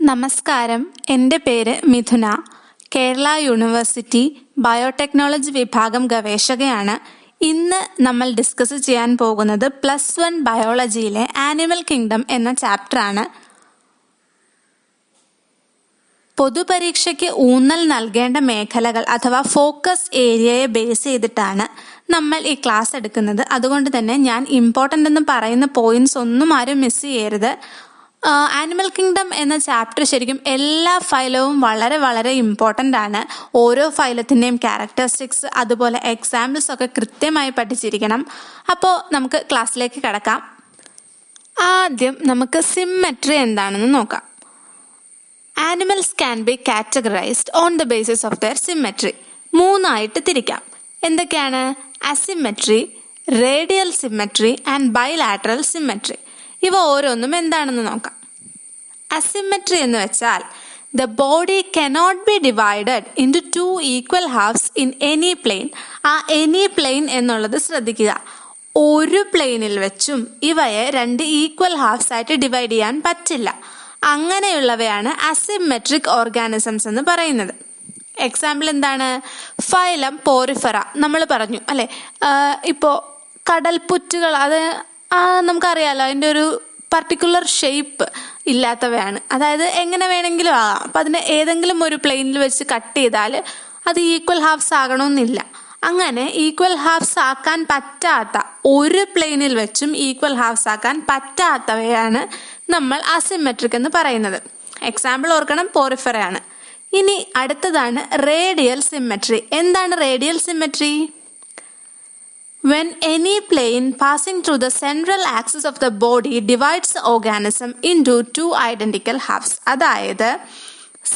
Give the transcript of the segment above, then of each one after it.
നമസ്കാരം, എൻ്റെ പേര് മിഥുന. കേരള യൂണിവേഴ്സിറ്റി ബയോടെക്നോളജി വിഭാഗം ഗവേഷകയാണ്. ഇന്ന് നമ്മൾ ഡിസ്കസ് ചെയ്യാൻ പോകുന്നത് +1 ബയോളജിയിലെ ആനിമൽ കിങ്ഡം എന്ന ചാപ്റ്ററാണ്. പൊതുപരീക്ഷയ്ക്ക് ഊന്നൽ നൽകേണ്ട മേഖലകൾ അഥവാ ഫോക്കസ് ഏരിയയെ ബേസ് ചെയ്തിട്ടാണ് നമ്മൾ ഈ ക്ലാസ് എടുക്കുന്നത്. അതുകൊണ്ട് തന്നെ ഞാൻ ഇമ്പോർട്ടൻ്റ് എന്ന് പറയുന്ന പോയിന്റ്സ് ഒന്നും ആരും മിസ് ചെയ്യരുത്. ആനിമൽ കിങ്ഡം എന്ന ചാപ്റ്റർ ശരിക്കും എല്ലാ ഫൈലവും വളരെ വളരെ ഇമ്പോർട്ടൻ്റ് ആണ്. ഓരോ ഫൈലത്തിൻ്റെയും ക്യാരക്ടറിസ്റ്റിക്സ് അതുപോലെ എക്സാമ്പിൾസ് ഒക്കെ കൃത്യമായി പഠിച്ചിരിക്കണം. അപ്പോൾ നമുക്ക് ക്ലാസ്സിലേക്ക് കടക്കാം. ആദ്യം നമുക്ക് സിമ്മെട്രി എന്താണെന്ന് നോക്കാം. Animals can be categorised on the basis of their symmetry. മൂന്നായിട്ട് തിരിക്കാം. എന്തൊക്കെയാണ്? Asymmetry, radial symmetry and bilateral symmetry. ഇവ ഓരോന്നും എന്താണെന്ന് നോക്കാം. അസിമെട്രി എന്ന് വെച്ചാൽ the body cannot be divided into 2 equal halves in any plane. ആ എനി പ്ലെയിൻ എന്നുള്ളത് ശ്രദ്ധിക്കുക. ഒരു പ്ലെയിനിൽ വെച്ചും ഇവയെ 2 ഈക്വൽ ഹാഫ്സ് ആയിട്ട് ഡിവൈഡ് ചെയ്യാൻ പറ്റില്ല. അങ്ങനെയുള്ളവയാണ് അസിമെട്രിക് ഓർഗാനിസംസ് എന്ന് പറയുന്നത്. എക്സാമ്പിൾ എന്താണ്? ഫൈലം പോറിഫെറ നമ്മൾ പറഞ്ഞു അല്ലെ. ഇപ്പോൾ കടൽപ്പുറ്റുകൾ, അത് നമുക്കറിയാലോ, അതിൻ്റെ ഒരു പർട്ടിക്കുലർ ഷേപ്പ് ഇല്ലാത്തവയാണ്. അതായത് എങ്ങനെ വേണമെങ്കിലും ആകാം. അപ്പം അതിനെ ഏതെങ്കിലും ഒരു പ്ലെയിനിൽ വെച്ച് കട്ട് ചെയ്താൽ അത് ഈക്വൽ ഹാഫ്സ് ആകണമെന്നില്ല. അങ്ങനെ ഈക്വൽ ഹാഫ്സ് ആക്കാൻ പറ്റാത്ത, ഒരു പ്ലെയിനിൽ വെച്ചും ഈക്വൽ ഹാഫ്സ് ആക്കാൻ പറ്റാത്തവയാണ് നമ്മൾ അസിമെട്രിക് എന്ന് പറയുന്നത്. എക്സാമ്പിൾ ഓർക്കണം, പോറിഫെറയാണ്. ഇനി അടുത്തതാണ് റേഡിയൽ സിമ്മെട്രി. എന്താണ് radial symmetry? When any plane passing through the central axis of the body divides the organism into 2 identical halves. അതായത്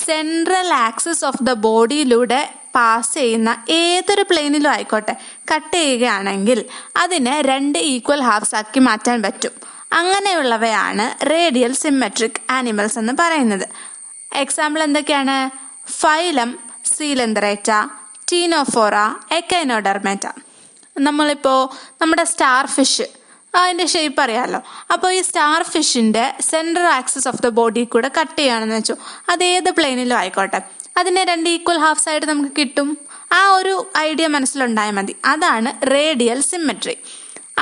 സെൻട്രൽ ആക്സിസ് ഓഫ് ദ ബോഡിയിലൂടെ പാസ് ചെയ്യുന്ന ഏതൊരു പ്ലെയിനിലും ആയിക്കോട്ടെ, കട്ട് ചെയ്യുകയാണെങ്കിൽ അതിനെ 2 ഈക്വൽ ഹാഫ്സ് ആക്കി മാറ്റാൻ പറ്റും. അങ്ങനെയുള്ളവയാണ് റേഡിയൽ സിമ്മെട്രിക് ആനിമൽസ് എന്ന് പറയുന്നത്. എക്സാമ്പിൾ എന്തൊക്കെയാണ്? Phylum coelenterata, ctenophora, echinodermata. നമ്മളിപ്പോൾ നമ്മുടെ സ്റ്റാർ ഫിഷ്, അതിൻ്റെ ഷേപ്പ് അറിയാമല്ലോ. അപ്പോൾ ഈ സ്റ്റാർ ഫിഷിൻ്റെ central axis of the body കൂടെ കട്ട് ചെയ്യുകയാണെന്ന് വെച്ചു, അത് ഏത് പ്ലെയിനിലും ആയിക്കോട്ടെ, അതിനെ 2 ഈക്വൽ ഹാഫ്സ് ആയിട്ട് നമുക്ക് കിട്ടും. ആ ഒരു ഐഡിയ മനസ്സിലുണ്ടായാൽ മതി. അതാണ് റേഡിയൽ സിമ്മെട്രി.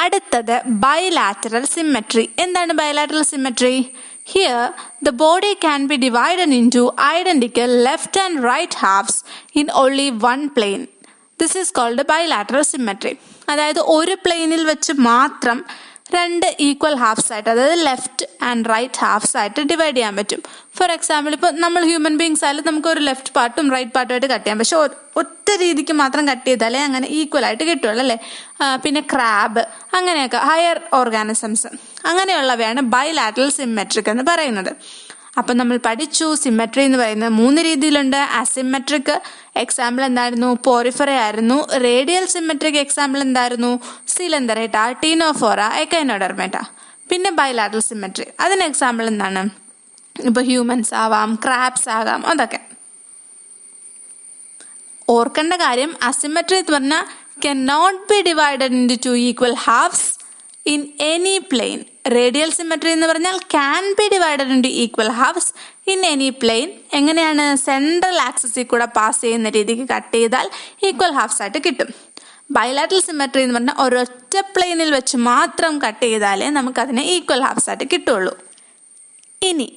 അടുത്തത് ബൈലാറ്ററൽ സിമ്മെട്രി. എന്താണ് bilateral symmetry? Here, the body can be divided into identical left and right halves in only one plane. This is called bilateral symmetry. അതായത് ഒരു പ്ലെയിനിൽ വെച്ച് മാത്രം 2 ഈക്വൽ ഹാഫ്സ് ആയിട്ട്, അതായത് ലെഫ്റ്റ് ആൻഡ് റൈറ്റ് ഹാഫ്സ് ആയിട്ട് divide ചെയ്യാൻ പറ്റും. ഫോർ എക്സാമ്പിൾ, ഇപ്പോൾ നമ്മൾ ഹ്യൂമൻ ബീങ്സ് ആയാലും നമുക്ക് ഒരു ലെഫ്റ്റ് പാർട്ടും റൈറ്റ് പാർട്ടും ആയിട്ട് കട്ട് ചെയ്യാം. പക്ഷെ ഒറ്റ രീതിക്ക് മാത്രം കട്ട് ചെയ്താലേ അങ്ങനെ ഈക്വൽ ആയിട്ട് കിട്ടുള്ളൂ അല്ലേ. പിന്നെ ക്രാബ്, അങ്ങനെയൊക്കെ ഹയർ ഓർഗാനിസംസ്, അങ്ങനെയുള്ളവയാണ് ബൈലാറ്ററൽ സിമ്മെട്രിക് എന്ന് പറയുന്നത്. അപ്പം നമ്മൾ പഠിച്ചു സിമ്മെട്രി എന്ന് പറയുന്നത് 3 രീതിയിലുണ്ട്. അസിമെട്രിക് എക്സാമ്പിൾ എന്തായിരുന്നു? പോറിഫെറ ആയിരുന്നു. റേഡിയൽ സിമ്മെട്രിക് എക്സാമ്പിൾ എന്തായിരുന്നു? സീലന്തറേറ്റ, ടീനോഫോറ, എക്കൈനോഡെർമേറ്റ. പിന്നെ ബൈലാറ്ററൽ സിമ്മെട്രി, അതിന് എക്സാമ്പിൾ എന്താണ്? ഇപ്പോൾ ഹ്യൂമൻസ് ആവാം, ക്രാബ്സ് ആകാം, അതൊക്കെ. ഓർക്കേണ്ട കാര്യം, അസിമെട്രി എന്ന് പറഞ്ഞാൽ cannot be divided into 2 equal halves in any plane. Radial symmetry എന്ന് പറഞ്ഞാൽ can be divided into equal halves in any plane. എങ്ങനെയാണ്? സെൻട്രൽ ആക്സിസിൽ കൂടെ പാസ് ചെയ്യുന്ന രീതിക്ക് കട്ട് ചെയ്താൽ ഈക്വൽ ഹാഫ്സ് ആയിട്ട് കിട്ടും. ബൈലാറ്ററൽ സിമ്മെട്രി എന്ന് പറഞ്ഞാൽ ഒരൊറ്റ പ്ലെയിനിൽ വെച്ച് മാത്രം കട്ട് ചെയ്താലേ നമുക്കതിനെ ഈക്വൽ ഹാഫ്സ് ആയിട്ട് കിട്ടുള്ളൂ. ഇനി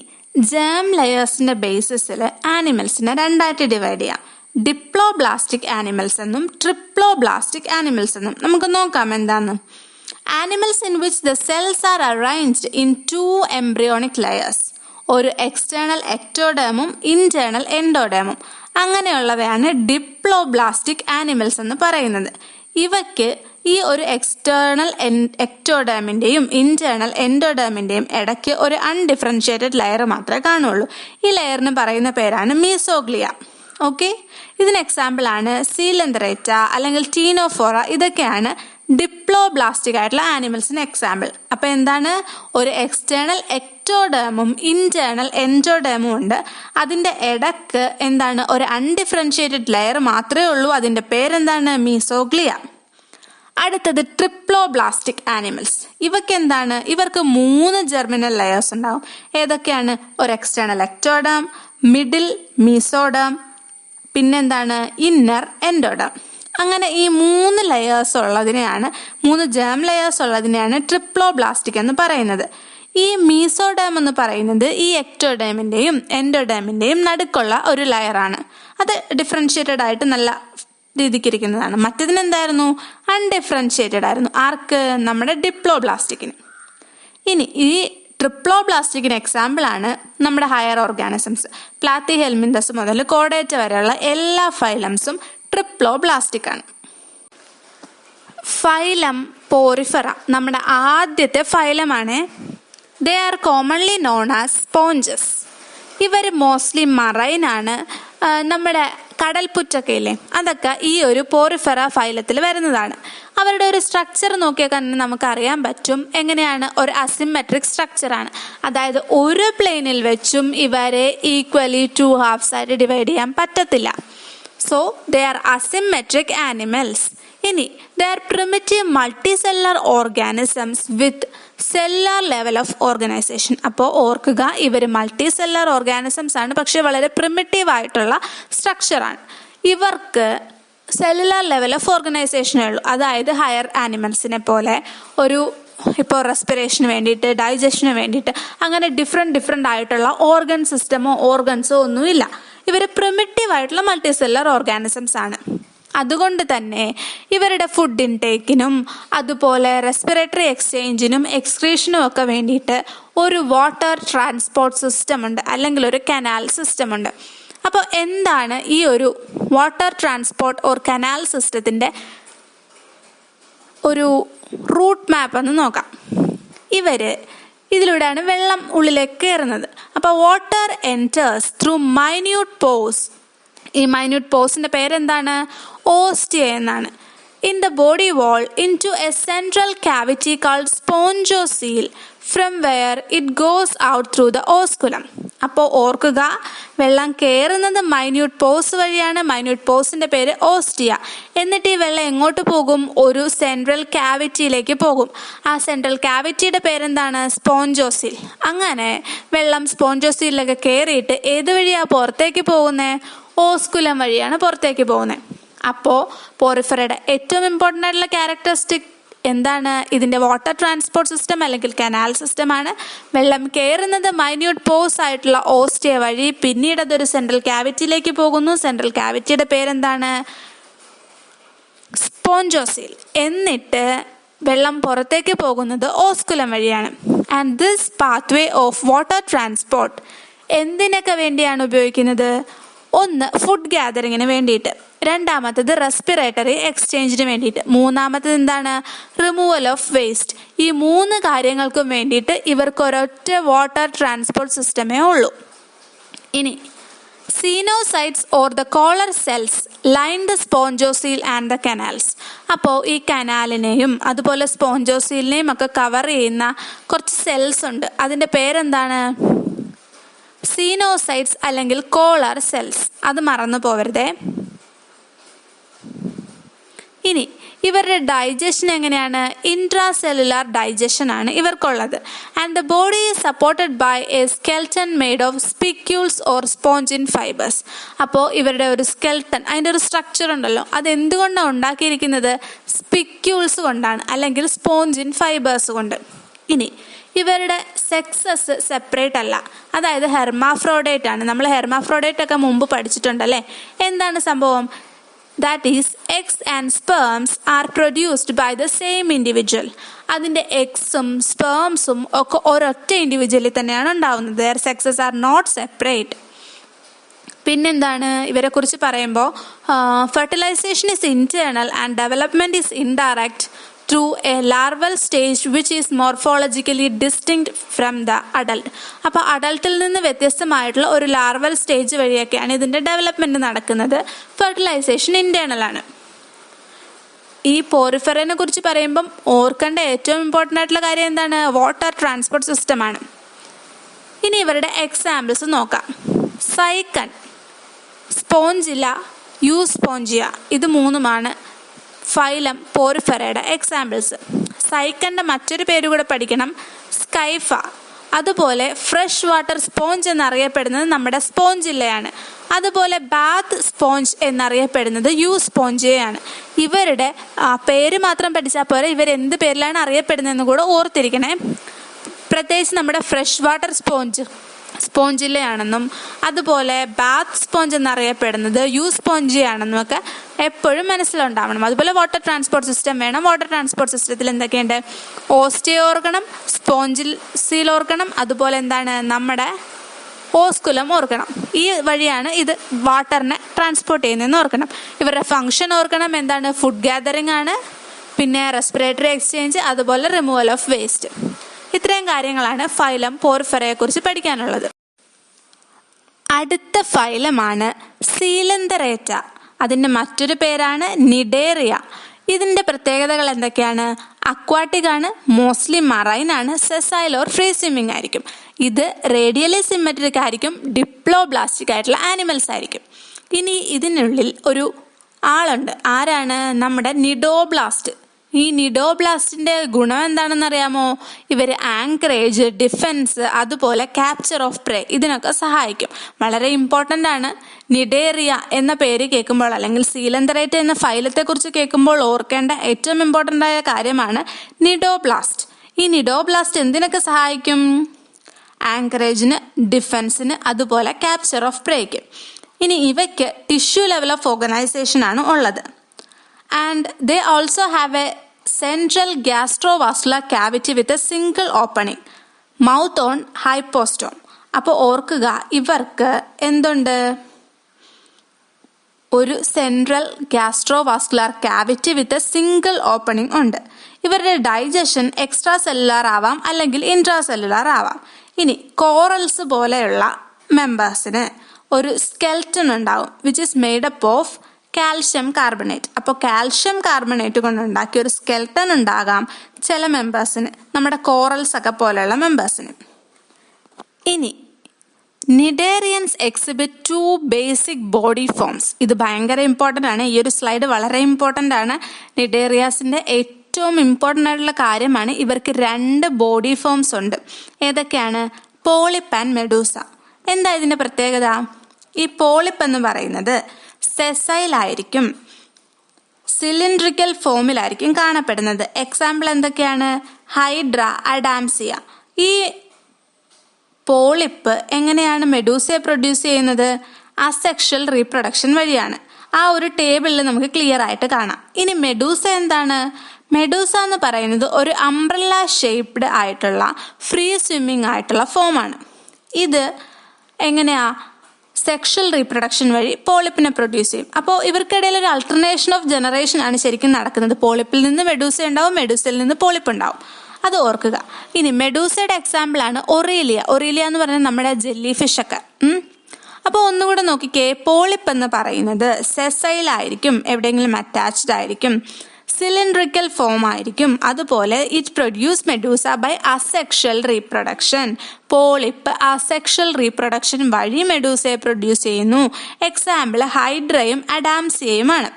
ജേം ലെയേഴ്സിന്റെ ബേസിസിൽ ആനിമൽസിനെ 2ആയിട്ട് ഡിവൈഡ് ചെയ്യാം. ഡിപ്ലോബ്ലാസ്റ്റിക് ആനിമൽസ് എന്നും ട്രിപ്ലോബ്ലാസ്റ്റിക് ആനിമൽസ് എന്നും. നമുക്ക് നോക്കാം എന്താന്ന്. Animals in which the cells are arranged in 2 embryonic layers. ഒരു എക്സ്റ്റേണൽ എക്ടോഡേമും ഇന്റേണൽ എൻഡോഡേമും. അങ്ങനെയുള്ളവയാണ് ഡിപ്ലോബ്ലാസ്റ്റിക് ആനിമൽസ് എന്ന് പറയുന്നത്. ഇവയ്ക്ക് ഈ ഒരു എക്സ്റ്റേണൽ എക്ടോഡേമിൻ്റെയും ഇന്റേണൽ എൻഡോഡേമിൻ്റെയും ഇടയ്ക്ക് ഒരു അൺഡിഫറൻഷിയേറ്റഡ് ലെയർ മാത്രമേ കാണുള്ളൂ. ഈ ലെയറിന് പറയുന്ന പേരാണ് മീസോഗ്ലിയ. ഓക്കെ, ഇതിന് എക്സാമ്പിളാണ് സീലന്തറേറ്റ അല്ലെങ്കിൽ ടീനോഫോറ. ഇതൊക്കെയാണ് ഡിപ്ലോബ്ലാസ്റ്റിക് ആയിട്ടുള്ള ആനിമൽസിന് എക്സാമ്പിൾ. അപ്പൊ എന്താണ്? ഒരു എക്സ്റ്റേണൽ എക്ടോഡേമും ഇന്റേണൽ എൻഡോഡേമും ഉണ്ട്. അതിന്റെ ഇടക്ക് എന്താണ്? ഒരു അൺഡിഫറൻഷിയേറ്റഡ് ലെയർ മാത്രമേ ഉള്ളൂ. അതിന്റെ പേരെന്താണ്? മീസോഗ്ലിയ. അടുത്തത് ട്രിപ്ലോബ്ലാസ്റ്റിക് ആനിമൽസ്. ഇവയ്ക്ക് എന്താണ്? ഇവർക്ക് 3 ജെർമിനൽ ലെയേഴ്സ് ഉണ്ടാവും. ഏതൊക്കെയാണ്? ഒരു എക്സ്റ്റേണൽ എക്ടോഡം, മിഡിൽ മീസോഡം, പിന്നെന്താണ്? Inner endoderm. അങ്ങനെ ഈ 3 ലെയേഴ്സ് ഉള്ളതിനെയാണ്, 3 ജേം ലെയേഴ്സ് ഉള്ളതിനെയാണ് ട്രിപ്ലോബ്ലാസ്റ്റിക് എന്ന് പറയുന്നത്. ഈ മീസോഡം എന്ന് പറയുന്നത് ഈ എക്ടോഡേമിന്റെയും എൻഡോഡേമിന്റെയും നടുക്കുള്ള ഒരു ലെയറാണ്. അത് ഡിഫറൻഷിയേറ്റഡ് ആയിട്ട് നല്ല രീതിക്കിരിക്കുന്നതാണ്. മറ്റേതിനെന്തായിരുന്നു? അൺഡിഫറൻഷിയേറ്റഡ് ആയിരുന്നു. ആർക്ക്? നമ്മുടെ ഡിപ്ലോബ്ലാസ്റ്റിക്കിന്. ഇനി ഈ ട്രിപ്ലോബ്ലാസ്റ്റിക്കിന് എക്സാമ്പിൾ ആണ് നമ്മുടെ ഹയർ ഓർഗാനിസംസ്. പ്ലാത്തി ഹെൽമിന്തസ് മുതൽ കോഡേറ്റ വരെയുള്ള എല്ലാ ഫൈലംസും ട്രിപ്ലോബ്ലാസ്റ്റിക് ആണ്. ഫൈലം പോറിഫെറ നമ്മുടെ ആദ്യത്തെ ഫൈലമാണ്. They are commonly known as sponges. ഇവർ മോസ്റ്റ്ലി മറൈൻ ആണ്. നമ്മുടെ കടൽപ്പുറ്റൊക്കെ ഇല്ലേ, അതൊക്കെ ഈ ഒരു പോറിഫെറ ഫൈലത്തിൽ വരുന്നതാണ്. അവരുടെ ഒരു സ്ട്രക്ചർ നോക്കിയാൽ തന്നെ നമുക്കറിയാൻ പറ്റും എങ്ങനെയാണ്. ഒരു അസിമെട്രിക് സ്ട്രക്ചറാണ്. അതായത് ഒരു പ്ലെയിനിൽ വെച്ചും ഇവരെ ഈക്വലി 2 ഹാഫ്സ് ആയിട്ട് ഡിവൈഡ് ചെയ്യാൻ പറ്റത്തില്ല. So they are asymmetric animals. ഇനി they are primitive multicellular organisms with cellular level of organisation. അപ്പോൾ ഓർക്കുക, ഇവർ മൾട്ടി സെല്ലുലാർ ഓർഗാനിസംസ് ആണ്, പക്ഷെ വളരെ പ്രിമിറ്റീവ് ആയിട്ടുള്ള സ്ട്രക്ചറാണ്. ഇവർക്ക് സെല്ലുലാർ ലെവൽ ഓഫ് ഓർഗനൈസേഷനേ ഉള്ളൂ. അതായത് ഹയർ ആനിമൽസിനെ പോലെ ഒരു ഇപ്പോൾ റെസ്പിറേഷന് വേണ്ടിയിട്ട്, ഡൈജഷന് വേണ്ടിയിട്ട് അങ്ങനെ ഡിഫറെൻ്റ് ആയിട്ടുള്ള ഓർഗൻ സിസ്റ്റമോ ഓർഗൻസോ ഒന്നുമില്ല. ഇവർ പ്രിമിറ്റീവ് ആയിട്ടുള്ള മൾട്ടി സെല്ലുലാർ ഓർഗാനിസംസ് ആണ്. അതുകൊണ്ട് തന്നെ ഇവരുടെ ഫുഡ് ഇൻടേക്കിനും അതുപോലെ റെസ്പിറേറ്ററി എക്സ്ചേഞ്ചിനും എക്സ്ക്രീഷനും ഒക്കെ വേണ്ടിയിട്ട് ഒരു വാട്ടർ ട്രാൻസ്പോർട്ട് സിസ്റ്റം ഉണ്ട്, അല്ലെങ്കിൽ ഒരു കനാൽ സിസ്റ്റം ഉണ്ട്. അപ്പോൾ എന്താണ് ഈ ഒരു വാട്ടർ ട്രാൻസ്പോർട്ട് ഓർ കനാൽ സിസ്റ്റത്തിൻ്റെ ഒരു റൂട്ട് മാപ്പ് എന്ന് നോക്കാം. ഇതിലൂടെയാണ് വെള്ളം ഉള്ളിലേക്ക് കയറുന്നത്. അപ്പോൾ water enters through minute pores. ഈ മൈന്യൂട്ട് പോസിന്റെ പേരെന്താണ്? ഓസ്റ്റിയ എന്നാണ്. In the body wall into a central cavity called spongocoel from where it goes out through the osculum. അപ്പോൾ ഓർക്കുക, വെള്ളം കയറുന്നത് മൈന്യൂട്ട് പോസ് വഴിയാണ്. മൈന്യൂട്ട് പോസിന്റെ പേര് ഓസ്റ്റിയ. എന്നിട്ട് ഈ വെള്ളം എങ്ങോട്ട് പോകും? ഒരു സെൻട്രൽ ക്യാവിറ്റിയിലേക്ക് പോകും. ആ സെൻട്രൽ ക്യാവിറ്റിയുടെ പേരെന്താണ്? സ്പോഞ്ചോസീൽ. അങ്ങനെ വെള്ളം സ്പോഞ്ചോസീലിലൊക്കെ കയറിയിട്ട് ഏത് വഴിയാണ് പുറത്തേക്ക് പോകുന്നത്? ഓസ്കുലം വഴിയാണ് പുറത്തേക്ക് പോകുന്നത്. അപ്പോൾ പോറിഫെറയുടെ ഏറ്റവും ഇമ്പോർട്ടൻ്റ് ആയിട്ടുള്ള ക്യാരക്ടറിസ്റ്റിക് എന്താണ്? ഇതിൻ്റെ വാട്ടർ ട്രാൻസ്പോർട്ട് സിസ്റ്റം അല്ലെങ്കിൽ കനാൽ സിസ്റ്റമാണ്. വെള്ളം കയറുന്നത് മൈന്യൂട്ട് പോസ് ആയിട്ടുള്ള ഓസ്റ്റിയ വഴി, പിന്നീട് അതൊരു സെൻട്രൽ ക്യാവിറ്റിയിലേക്ക് പോകുന്നു. സെൻട്രൽ ക്യാവിറ്റിയുടെ പേരെന്താണ്? സ്പോഞ്ചോസീൽ. എന്നിട്ട് വെള്ളം പുറത്തേക്ക് പോകുന്നത് ഓസ്കുലം വഴിയാണ്. And this pathway of water transport എന്തിനൊക്കെ വേണ്ടിയാണ് ഉപയോഗിക്കുന്നത്? ഒന്ന്, ഫുഡ് ഗ്യാതറിങ്ങിന് വേണ്ടിയിട്ട്. രണ്ടാമത്തത് റെസ്പിറേറ്ററി എക്സ്ചേഞ്ചിന് വേണ്ടിയിട്ട്. മൂന്നാമത്തത് എന്താണ്? Removal of waste. ഈ 3 കാര്യങ്ങൾക്കും വേണ്ടിയിട്ട് ഇവർക്ക് ഒരൊറ്റ വാട്ടർ ട്രാൻസ്പോർട്ട് സിസ്റ്റമേ ഉള്ളൂ. ഇനി choanocytes or the collar cells line the spongocoel and the canals. അപ്പോൾ ഈ കനാലിനെയും അതുപോലെ സ്പോഞ്ചോസീലിനെയും ഒക്കെ കവർ ചെയ്യുന്ന കുറച്ച് സെൽസ് ഉണ്ട്. അതിൻ്റെ പേരെന്താണ്? സീനോസൈറ്റ്സ് അല്ലെങ്കിൽ കോളർ സെൽസ്. അത് മറന്നു പോവരുതേ. ഇനി ഇവരുടെ ഡൈജഷൻ എങ്ങനെയാണ്? ഇൻട്രാ സെല്ലുലാർ ഡൈജഷൻ ആണ് ഇവർക്കുള്ളത്. And the body is supported by a skeleton made of spicules or spongin fibres. അപ്പോൾ ഇവരുടെ ഒരു സ്കെൽട്ടൺ, അതിൻ്റെ ഒരു സ്ട്രക്ചർ ഉണ്ടല്ലോ, അത് എന്തുകൊണ്ടാണ് ഉണ്ടാക്കിയിരിക്കുന്നത്? സ്പിക്യൂൾസ് കൊണ്ടാണ്, അല്ലെങ്കിൽ സ്പോഞ്ചിൻ ഫൈബേഴ്സ് കൊണ്ട്. ഇനി ഇവരുടെ സെക്സസ് സെപ്പറേറ്റ് അല്ല, അതായത് ഹെർമാഫ്രോഡൈറ്റ് ആണ്. നമ്മൾ ഹെർമാഫ്രോഡൈറ്റ് ഒക്കെ മുമ്പ് പഠിച്ചിട്ടുണ്ടല്ലേ. എന്താണ് സംഭവം? That is eggs and sperms are produced by the same individual. അതിൻ്റെ എഗ്സും സ്പേംസും ഒക്കെ ഒരൊറ്റ ഇൻഡിവിജ്വലിൽ തന്നെയാണ് ഉണ്ടാവുന്നത്. Their sexes are not separate. പിന്നെന്താണ് ഇവരെ കുറിച്ച് പറയുമ്പോൾ, fertilisation is internal and development is indirect through a larval stage which is morphologically distinct from the adult. അപ്പോൾ അഡൾട്ടിൽ നിന്ന് വ്യത്യസ്തമായിട്ടുള്ള ഒരു ലാർവൽ സ്റ്റേജ് വഴിയൊക്കെയാണ് ഇതിൻ്റെ ഡെവലപ്മെൻറ്റ് നടക്കുന്നത്. ഫെർട്ടിലൈസേഷൻ ഇൻറ്റേർണൽ ആണ്. ഈ പോറിഫെറയെ കുറിച്ച് പറയുമ്പം ഓർക്കേണ്ട ഏറ്റവും ഇമ്പോർട്ടൻ്റ് ആയിട്ടുള്ള കാര്യം എന്താണ്? വാട്ടർ ട്രാൻസ്പോർട്ട് സിസ്റ്റമാണ്. ഇനി ഇവരുടെ എക്സാമ്പിൾസ് നോക്കാം. സൈക്കൺ, സ്പോഞ്ചില, യൂസ്പോഞ്ചിയ, ഇത് 3മാണ് ഫൈലം പോറിഫെറയുടെ എക്സാമ്പിൾസ്. സൈക്കൻ്റെ മറ്റൊരു പേര് കൂടെ പഠിക്കണം, സ്കൈഫ. അതുപോലെ ഫ്രഷ് വാട്ടർ സ്പോഞ്ച് എന്നറിയപ്പെടുന്നത് നമ്മുടെ സ്പോഞ്ചില്ലയാണ്. അതുപോലെ ബാത്ത് സ്പോഞ്ച് എന്നറിയപ്പെടുന്നത് യൂസ്പോഞ്ചയാണ്. ഇവരുടെ പേര് മാത്രം പഠിച്ചാൽ പോരെ, ഇവരെന്ത് പേരിലാണ് അറിയപ്പെടുന്നതെന്ന് കൂടെ ഓർത്തിരിക്കണേ. പ്രത്യേകിച്ച് നമ്മുടെ ഫ്രഷ് വാട്ടർ സ്പോഞ്ചില്ലയാണെന്നും അതുപോലെ ബാത്ത് സ്പോഞ്ച് എന്നറിയപ്പെടുന്നത് യൂസ്പോഞ്ചിയാണെന്നും ഒക്കെ എപ്പോഴും മനസ്സിലുണ്ടാവണം. അതുപോലെ വാട്ടർ ട്രാൻസ്പോർട്ട് സിസ്റ്റം വേണം. വാട്ടർ ട്രാൻസ്പോർട്ട് സിസ്റ്റത്തിൽ എന്തൊക്കെയുണ്ട്? ഓസ്റ്റിയോ ഓർക്കണം, സ്പോഞ്ചിൽ ഓർക്കണം, അതുപോലെ എന്താണ് നമ്മുടെ ഓസ്കുലം ഓർക്കണം. ഈ വഴിയാണ് ഇത് വാട്ടറിനെ ട്രാൻസ്പോർട്ട് ചെയ്യുന്നതെന്ന് ഓർക്കണം. ഇവരുടെ ഫങ്ഷൻ ഓർക്കണം, എന്താണ്? ഫുഡ് ഗ്യാതറിംഗ് ആണ്, പിന്നെ റെസ്പിറേറ്ററി എക്സ്ചേഞ്ച്, അതുപോലെ റിമൂവൽ ഓഫ് വേസ്റ്റ്. ഇത്രയും കാര്യങ്ങളാണ് ഫൈലം പോറിഫെറയെ കുറിച്ച് പഠിക്കാനുള്ളത്. അടുത്ത ഫൈലമാണ് സീലന്തറേറ്റ. അതിൻ്റെ മറ്റൊരു പേരാണ് നിഡേറിയ. ഇതിൻ്റെ പ്രത്യേകതകൾ എന്തൊക്കെയാണ്? അക്വാട്ടിക് ആണ്, മോസ്റ്റ്ലി മറൈൻ ആണ്, സെസൈൽ ഓർ ഫ്രീ സ്വിമ്മിങ് ആയിരിക്കും. ഇത് റേഡിയലി സിമെട്രിക് ആയിരിക്കും, ഡിപ്ലോബ്ലാസ്റ്റിക് ആയിട്ടുള്ള ആനിമൽസ് ആയിരിക്കും. ഇനി ഇതിനുള്ളിൽ ഒരു ആളുണ്ട്. ആരാണ്? നമ്മുടെ നിഡോബ്ലാസ്റ്റ്. ഈ നിഡോബ്ലാസ്റ്റിൻ്റെ ഗുണം എന്താണെന്ന് അറിയാമോ? ഇവർ ആങ്കറേജ്, ഡിഫെൻസ്, അതുപോലെ ക്യാപ്ചർ ഓഫ് പ്രേ ഇതിനൊക്കെ സഹായിക്കും. വളരെ ഇമ്പോർട്ടൻ്റ് ആണ്. നിഡേറിയ എന്ന പേര് കേൾക്കുമ്പോൾ അല്ലെങ്കിൽ സീലന്തറേറ്റ എന്ന ഫൈലത്തെക്കുറിച്ച് കേൾക്കുമ്പോൾ ഓർക്കേണ്ട ഏറ്റവും ഇമ്പോർട്ടൻ്റ് ആയ കാര്യമാണ് നിഡോബ്ലാസ്റ്റ്. ഈ നിഡോബ്ലാസ്റ്റ് എന്തിനൊക്കെ സഹായിക്കും? ആങ്കറേജിന്, ഡിഫെൻസിന്, അതുപോലെ ക്യാപ്ചർ ഓഫ് പ്രേക്ക്. ഇനി ഇവയ്ക്ക് ടിഷ്യൂ ലെവൽ ഓഫ് ഓർഗനൈസേഷൻ ആണ് ഉള്ളത്. And they also have a central gastrovascular cavity with a single opening, mouth on hypostome. അപ്പോൾ ഓർക്കുക, ഇവർക്ക് എന്തുണ്ട്? ഒരു central gastrovascular cavity with a single opening ഉണ്ട്. ഇവരുടെ ഡൈജഷൻ എക്സ്ട്രാ സെല്ലുലാർ ആവാം അല്ലെങ്കിൽ ഇൻട്രാ സെല്ലുലാർ ആവാം. ഇനി കോറൽസ് പോലെയുള്ള മെമ്പേഴ്സിന് ഒരു സ്കെൽറ്റൺ ഉണ്ടാവും, which is made up of calcium carbonate. അപ്പോൾ കാൽഷ്യം കാർബണേറ്റ് കൊണ്ടുണ്ടാക്കിയ ഒരു സ്കെൽട്ടൺ ഉണ്ടാകാം ചില മെമ്പേഴ്സിന്, നമ്മുടെ കോറൽസ് ഒക്കെ പോലെയുള്ള മെമ്പേഴ്സിന്. ഇനി cnidarians exhibit 2 basic body forms. ഇത് ഭയങ്കര ഇമ്പോർട്ടൻ്റ് ആണ്. ഈ ഒരു സ്ലൈഡ് വളരെ ഇമ്പോർട്ടൻ്റ് ആണ്. നിഡേറിയാസിൻ്റെ ഏറ്റവും ഇമ്പോർട്ടൻ്റ് ആയിട്ടുള്ള കാര്യമാണ് ഇവർക്ക് 2 ബോഡി ഫോംസ് ഉണ്ട്. ഏതൊക്കെയാണ്? Polyp and Medusa. എന്താ ഇതിൻ്റെ പ്രത്യേകത? ഈ പോളിപ്പ് എന്ന് പറയുന്നത് സെസൈലായിരിക്കും, സിലിണ്ട്രിക്കൽ ഫോമിലായിരിക്കും കാണപ്പെടുന്നത്. എക്സാമ്പിൾ എന്തൊക്കെയാണ്? ഹൈഡ്ര, അഡാംസിയ. ഈ പോളിപ്പ് എങ്ങനെയാണ് മെഡൂസയെ പ്രൊഡ്യൂസ് ചെയ്യുന്നത്? അസെക്ഷൽ റീപ്രൊഡക്ഷൻ വഴിയാണ്. ആ ഒരു ടേബിളിൽ നമുക്ക് ക്ലിയർ ആയിട്ട് കാണാം. ഇനി മെഡൂസ എന്താണ്? മെഡൂസ എന്ന് പറയുന്നത് ഒരു അംബ്രല്ല ഷേപ്ഡ് ആയിട്ടുള്ള ഫ്രീ സ്വിമ്മിങ് ആയിട്ടുള്ള ഫോമാണ്. ഇത് എങ്ങനെയാ? സെക്ഷൽ റീപ്രൊഡക്ഷൻ വഴി പോളിപ്പിനെ പ്രൊഡ്യൂസ് ചെയ്യും. അപ്പോൾ ഇവർക്കിടയിൽ ഒരു അൾട്ടർനേഷൻ ഓഫ് ജനറേഷൻ ആണ് ശരിക്കും നടക്കുന്നത്. പോളിപ്പിൽ നിന്ന് മെഡൂസ ഉണ്ടാവും, മെഡൂസയിൽ നിന്ന് പോളിപ്പ് ഉണ്ടാവും. അത് ഓർക്കുക. ഇനി മെഡൂസയുടെ എക്സാമ്പിൾ ആണ് ഒറീലിയ. ഒറീലിയ എന്ന് പറഞ്ഞാൽ നമ്മുടെ ജെല്ലി ഫിഷ് ഒക്കെ. അപ്പോൾ ഒന്നുകൂടെ നോക്കിക്കേ. പോളിപ്പ് എന്ന് പറയുന്നത് സെസൈലായിരിക്കും, എവിടെയെങ്കിലും അറ്റാച്ച്ഡ് ആയിരിക്കും, സിലിണ്ട്രിക്കൽ ഫോം ആയിരിക്കും. അതുപോലെ it produce medusa by asexual reproduction. Polyp asexual reproduction വഴി മെഡൂസയെ പ്രൊഡ്യൂസ് ചെയ്യുന്നു. എക്സാമ്പിൾ ഹൈഡ്രയും അഡാംസിയയുമാണ്.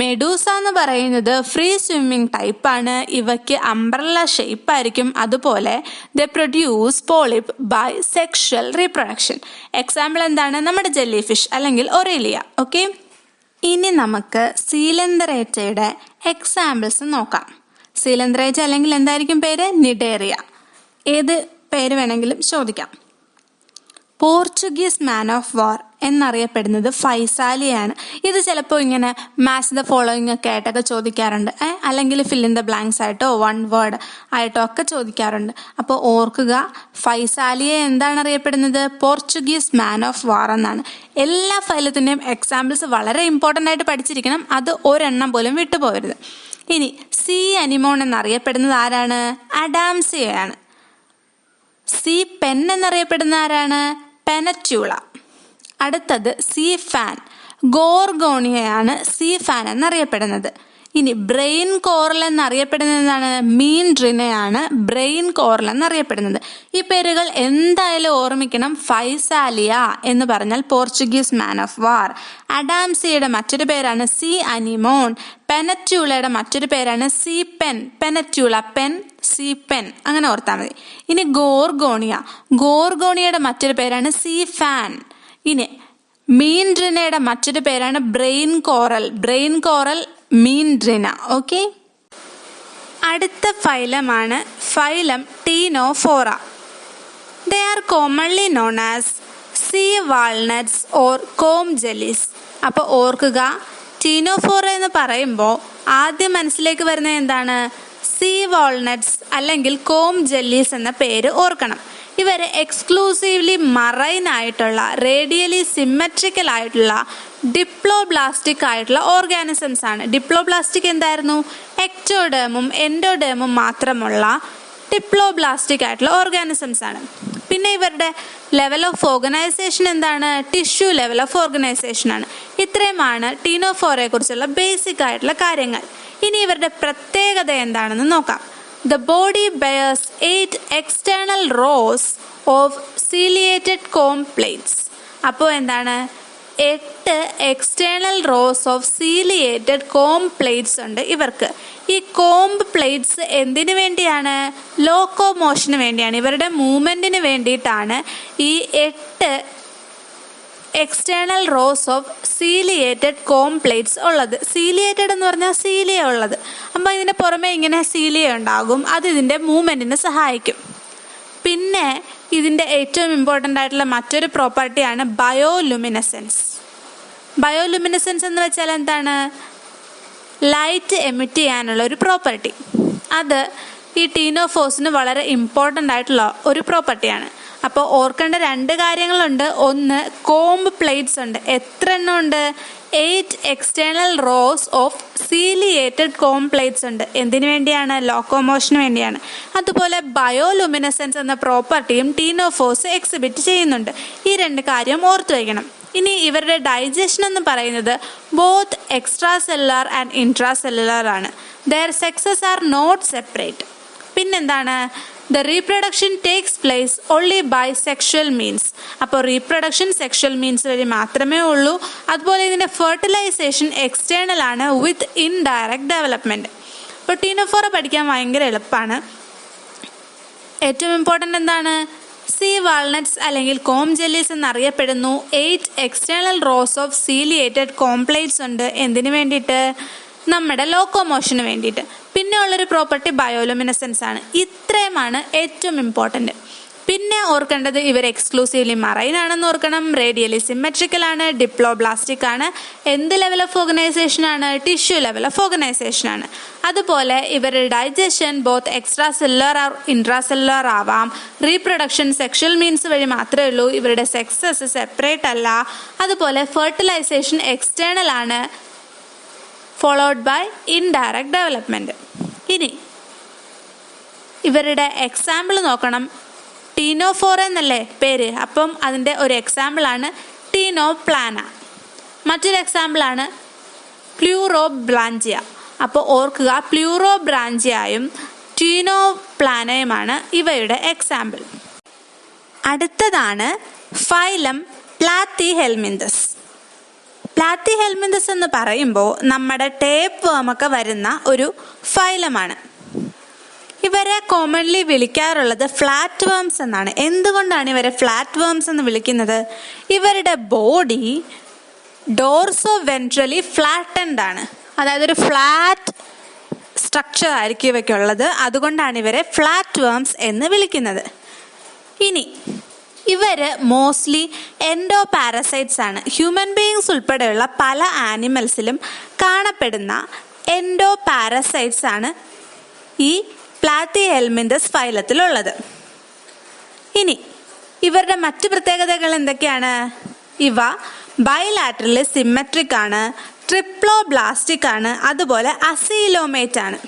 മെഡൂസ എന്ന് പറയുന്നത് ഫ്രീ സ്വിമ്മിങ് ടൈപ്പാണ്. ഇവയ്ക്ക് അംബ്രല്ല ഷേപ്പ് ആയിരിക്കും. അതുപോലെ the produce polyp by sexual reproduction. Example എന്താണ്? നമ്മുടെ ജെല്ലി ഫിഷ് അല്ലെങ്കിൽ ഒറീലിയ. ഓക്കെ, ഇനി നമുക്ക് സീലന്തറേറ്റയുടെ എക്സാമ്പിൾസ് നോക്കാം. സീലന്തറേറ്റ അല്ലെങ്കിൽ എന്തായിരിക്കും പേര്? നിഡേറിയ. ഏത് പേര് വേണമെങ്കിലും ചോദിക്കാം. പോർച്ചുഗീസ് മാൻ ഓഫ് വാർ എന്നറിയപ്പെടുന്നത് ഫൈസാലിയാണ്. ഇത് ചിലപ്പോൾ ഇങ്ങനെ മാച്ച് ദ ഫോളോയിങ് ഒക്കെ ആയിട്ടൊക്കെ ചോദിക്കാറുണ്ട്, അല്ലെങ്കിൽ ഫിൽ ഇൻ ദ ബ്ലാങ്ക്സ് ആയിട്ടോ 1 വേർഡ് ആയിട്ടോ ഒക്കെ ചോദിക്കാറുണ്ട്. അപ്പോൾ ഓർക്കുക, ഫൈസാലിയെ എന്താണ് അറിയപ്പെടുന്നത്? പോർച്ചുഗീസ് മാൻ ഓഫ് വാർ എന്നാണ്. എല്ലാ ഫൈലത്തിൻ്റെയും എക്സാമ്പിൾസ് വളരെ ഇമ്പോർട്ടൻ്റ് ആയിട്ട് പഠിച്ചിരിക്കണം. അത് ഒരെണ്ണം പോലും വിട്ടുപോകരുത്. ഇനി സീ അനിമോൺ എന്നറിയപ്പെടുന്നത് ആരാണ്? അഡാംസിയയാണ്. സീ പെൻ എന്നറിയപ്പെടുന്ന ആരാണ്? പെനറ്റ്യൂള. അടുത്തത് സീ ഫാൻ. ഗോർഗോണിയയാണ് സീ ഫാൻ എന്നറിയപ്പെടുന്നത്. ഇനി ബ്രെയിൻ കോറൽ എന്നറിയപ്പെടുന്നത് എന്താണ്? മീൻഡ്രിനയാണ് ബ്രെയിൻ കോറൽ എന്നറിയപ്പെടുന്നത്. ഈ പേരുകൾ എന്തായാലും ഓർമ്മിക്കണം. ഫൈസാലിയ എന്ന് പറഞ്ഞാൽ പോർച്ചുഗീസ് മാൻ ഓഫ് വാർ. അഡാംസിയുടെ മറ്റൊരു പേരാണ് സി അനിമോൺ. പെനറ്റ്യൂളയുടെ മറ്റൊരു പേരാണ് sea pen. Pennatula pen, sea pen, അങ്ങനെ ഓർത്താൽ മതി. ഇനി ഗോർഗോണിയയുടെ മറ്റൊരു പേരാണ് സി ഫാൻ. ഇനി മീൻഡ്രിനയുടെ മറ്റൊരു പേരാണ് ബ്രെയിൻ കോറൽ മീൻഡ്രിന. ഓക്കെ, അടുത്ത ഫൈലമാണ് phylum ctenophora. They are commonly known as sea walnuts or comb jellies. അപ്പോൾ ഓർക്കുക, ടീനോഫോറ എന്ന് പറയുമ്പോൾ ആദ്യം മനസ്സിലേക്ക് വരുന്നത് എന്താണ്? സീ വാൾനട്ട്സ് അല്ലെങ്കിൽ കോം ജെല്ലീസ് എന്ന പേര് ഓർക്കണം. ഇവർ എക്സ്ക്ലൂസീവ്ലി മറൈൻ ആയിട്ടുള്ള, റേഡിയലി സിമെട്രിക്കൽ ആയിട്ടുള്ള, ഡിപ്ലോബ്ലാസ്റ്റിക് ആയിട്ടുള്ള ഓർഗാനിസംസ് ആണ്. ഡിപ്ലോബ്ലാസ്റ്റിക് എന്തായിരുന്നു? എക്ടോഡേമും എൻഡോഡേമും മാത്രമുള്ള ഡിപ്ലോബ്ലാസ്റ്റിക് ആയിട്ടുള്ള ഓർഗാനിസംസ് ആണ്. പിന്നെ ഇവരുടെ ലെവൽ ഓഫ് ഓർഗനൈസേഷൻ എന്താണ്? ടിഷ്യൂ ലെവൽ ഓഫ് ഓർഗനൈസേഷൻ ആണ്. ഇത്രയുമാണ് ടീനോഫോറയെ കുറിച്ചുള്ള ബേസിക് ആയിട്ടുള്ള കാര്യങ്ങൾ. ഇനി ഇവരുടെ പ്രത്യേകത എന്താണെന്ന് നോക്കാം. The body bears 8 external rows of ciliated comb plates. അപ്പോൾ എന്താണ്? 8 external rows of ciliated comb plates ഉണ്ട് ഇവർക്ക്. ഈ കോംബ് പ്ലേറ്റ്സ് എന്തിനു വേണ്ടിയാണ്? ലോക്കോമോഷന് വേണ്ടിയാണ്. ഇവരുടെ മൂവ്മെന്റിന് വേണ്ടിയിട്ടാണ് ഈ 8 external rows of ciliated comb plates ഉള്ളത്. സീലിയേറ്റഡ് എന്ന് പറഞ്ഞാൽ സീലിയ ഉള്ളത്. അപ്പോൾ ഇതിന് പുറമെ ഇങ്ങനെ സീലിയ ഉണ്ടാകും. അത് ഇതിൻ്റെ മൂവ്മെന്റിന് സഹായിക്കും. പിന്നെ ഇതിൻ്റെ ഏറ്റവും ഇമ്പോർട്ടൻ്റ് ആയിട്ടുള്ള മറ്റൊരു പ്രോപ്പർട്ടിയാണ് ബയോലുമിനസെൻസ്. ബയോലുമിനസെൻസ് എന്ന് വെച്ചാൽ എന്താണ്? ലൈറ്റ് എമിറ്റ് ചെയ്യാനുള്ള ഒരു പ്രോപ്പർട്ടി. അത് ഈ ടീനോഫോസിന് വളരെ ഇമ്പോർട്ടൻ്റ് ആയിട്ടുള്ള ഒരു പ്രോപ്പർട്ടിയാണ്. അപ്പോൾ ഓർക്കേണ്ട 2 കാര്യങ്ങളുണ്ട്. ഒന്ന്, കോംബ് പ്ലേറ്റ്സ് ഉണ്ട്. എത്ര എണ്ണം ഉണ്ട്? 8 external rows of ciliated comb plates ഉണ്ട്. എന്തിനു വേണ്ടിയാണ്? ലോക്കോമോഷന് വേണ്ടിയാണ്. അതുപോലെ ബയോലുമിനസെൻസ് എന്ന പ്രോപ്പർട്ടിയും ടീനോഫോസ് എക്സിബിറ്റ് ചെയ്യുന്നുണ്ട്. ഈ 2 കാര്യം ഓർത്തു വയ്ക്കണം. ഇനി ഇവരുടെ ഡൈജഷൻ എന്ന് പറയുന്നത് both extra cellular and intra cellular ആണ്. Their sexes are not separate. പിന്നെന്താണ്? The reproduction takes place only by sexual means. അപ്പോൾ റീപ്രൊഡക്ഷൻ സെക്ഷൽ മീൻസ് വഴി മാത്രമേ ഉള്ളൂ. അതുപോലെ ഇതിൻ്റെ ഫെർട്ടിലൈസേഷൻ എക്സ്റ്റേണൽ ആണ് വിത്ത് ഇൻഡയറക്റ്റ് ഡെവലപ്മെൻറ്റ്. അപ്പോൾ ടീനോഫോറ പഠിക്കാൻ ഭയങ്കര എളുപ്പമാണ്. ഏറ്റവും ഇമ്പോർട്ടൻ്റ് എന്താണ്? സീ വാൾനട്ട്സ് അല്ലെങ്കിൽ കോം ജെല്ലീസ് എന്നറിയപ്പെടുന്നു. 8 external rows of ciliated comb plates ഉണ്ട്. എന്തിനു വേണ്ടിയിട്ട്? നമ്മുടെ ലോക്കോമോഷന് വേണ്ടിയിട്ട്. പിന്നെ ഉള്ളൊരു പ്രോപ്പർട്ടി ബയോലുമിനസെൻസ് ആണ്. ഇത്രയുമാണ് ഏറ്റവും ഇമ്പോർട്ടൻ്റ്. പിന്നെ ഓർക്കേണ്ടത് ഇവർ എക്സ്ക്ലൂസീവ്ലി മറൈൻ ആണെന്ന് ഓർക്കണം. റേഡിയലി സിമെട്രിക്കൽ ആണ്, ഡിപ്ലോബ്ലാസ്റ്റിക് ആണ്. എന്ത് ലെവൽ ഓഫ് ഓർഗനൈസേഷൻ ആണ്? ടിഷ്യൂ ലെവൽ ഓഫ് ഓർഗനൈസേഷൻ ആണ്. അതുപോലെ ഇവരുടെ digestion both extra cellular or intracellular ആവാം. റീപ്രൊഡക്ഷൻ സെക്ഷൽ മീൻസ് വഴി മാത്രമേ ഉള്ളൂ. ഇവരുടെ സെക്സസ് സെപ്പറേറ്റ് അല്ല. അതുപോലെ ഫെർട്ടിലൈസേഷൻ എക്സ്റ്റേണൽ ആണ്, ഫോളോഡ് ബൈ ഇൻഡയറക്റ്റ് ഡെവലപ്മെൻറ്റ്. ഇനി ഇവരുടെ എക്സാമ്പിൾ നോക്കണം. ടീനോഫോറ എന്നല്ലേ പേര്, അപ്പം അതിൻ്റെ ഒരു എക്സാമ്പിളാണ് ടീനോപ്ലാന. മറ്റൊരു എക്സാമ്പിളാണ് പ്ലൂറോബ്രാഞ്ചിയ. അപ്പോൾ ഓർക്കുക, പ്ലൂറോബ്രാഞ്ചിയയും ടീനോപ്ലാനയുമാണ് ഇവയുടെ എക്സാമ്പിൾ. അടുത്തതാണ് ഫൈലം പ്ലാത്തിഹെൽമിന്തസ്. പ്ലാത്തിഹെൽമിന്തസ് എന്ന് പറയുമ്പോൾ നമ്മുടെ ടേപ്പ് വേമൊക്കെ വരുന്ന ഒരു ഫൈലമാണ്. ഇവരെ കോമൺലി വിളിക്കാറുള്ളത് ഫ്ലാറ്റ് വേംസ് എന്നാണ്. എന്തുകൊണ്ടാണ് ഇവരെ ഫ്ലാറ്റ് വേംസ് എന്ന് വിളിക്കുന്നത്? ഇവരുടെ ബോഡി ഡോർസോ വെൻട്രലി ഫ്ലാറ്റൻഡ് ആണ്. അതായത് ഒരു ഫ്ലാറ്റ് സ്ട്രക്ചർ ആയിരിക്കും ഇവയ്ക്കുള്ളത്. അതുകൊണ്ടാണ് ഇവരെ ഫ്ലാറ്റ് വേംസ് എന്ന് വിളിക്കുന്നത്. ഇനി ഇവര് മോസ്റ്റ്ലി എൻഡോ പാരസൈറ്റ്സ് ആണ്. ഹ്യൂമൻ ബീയിങ്സ് ഉൾപ്പെടെയുള്ള പല ആനിമൽസിലും കാണപ്പെടുന്ന എൻഡോ പാരസൈറ്റ്സ് ആണ് ഈ പ്ലാത്തിഹെൽമിന്തസ് ഫൈലത്തിലുള്ളത്. ഇനി ഇവരുടെ മറ്റു പ്രത്യേകതകൾ എന്തൊക്കെയാണ്? ഇവ ബൈലാറ്ററലി സിമെട്രിക് ആണ്, ട്രിപ്ലോബ്ലാസ്റ്റിക് ആണ്, അതുപോലെ അസീലോമേറ്റ് ആണ്.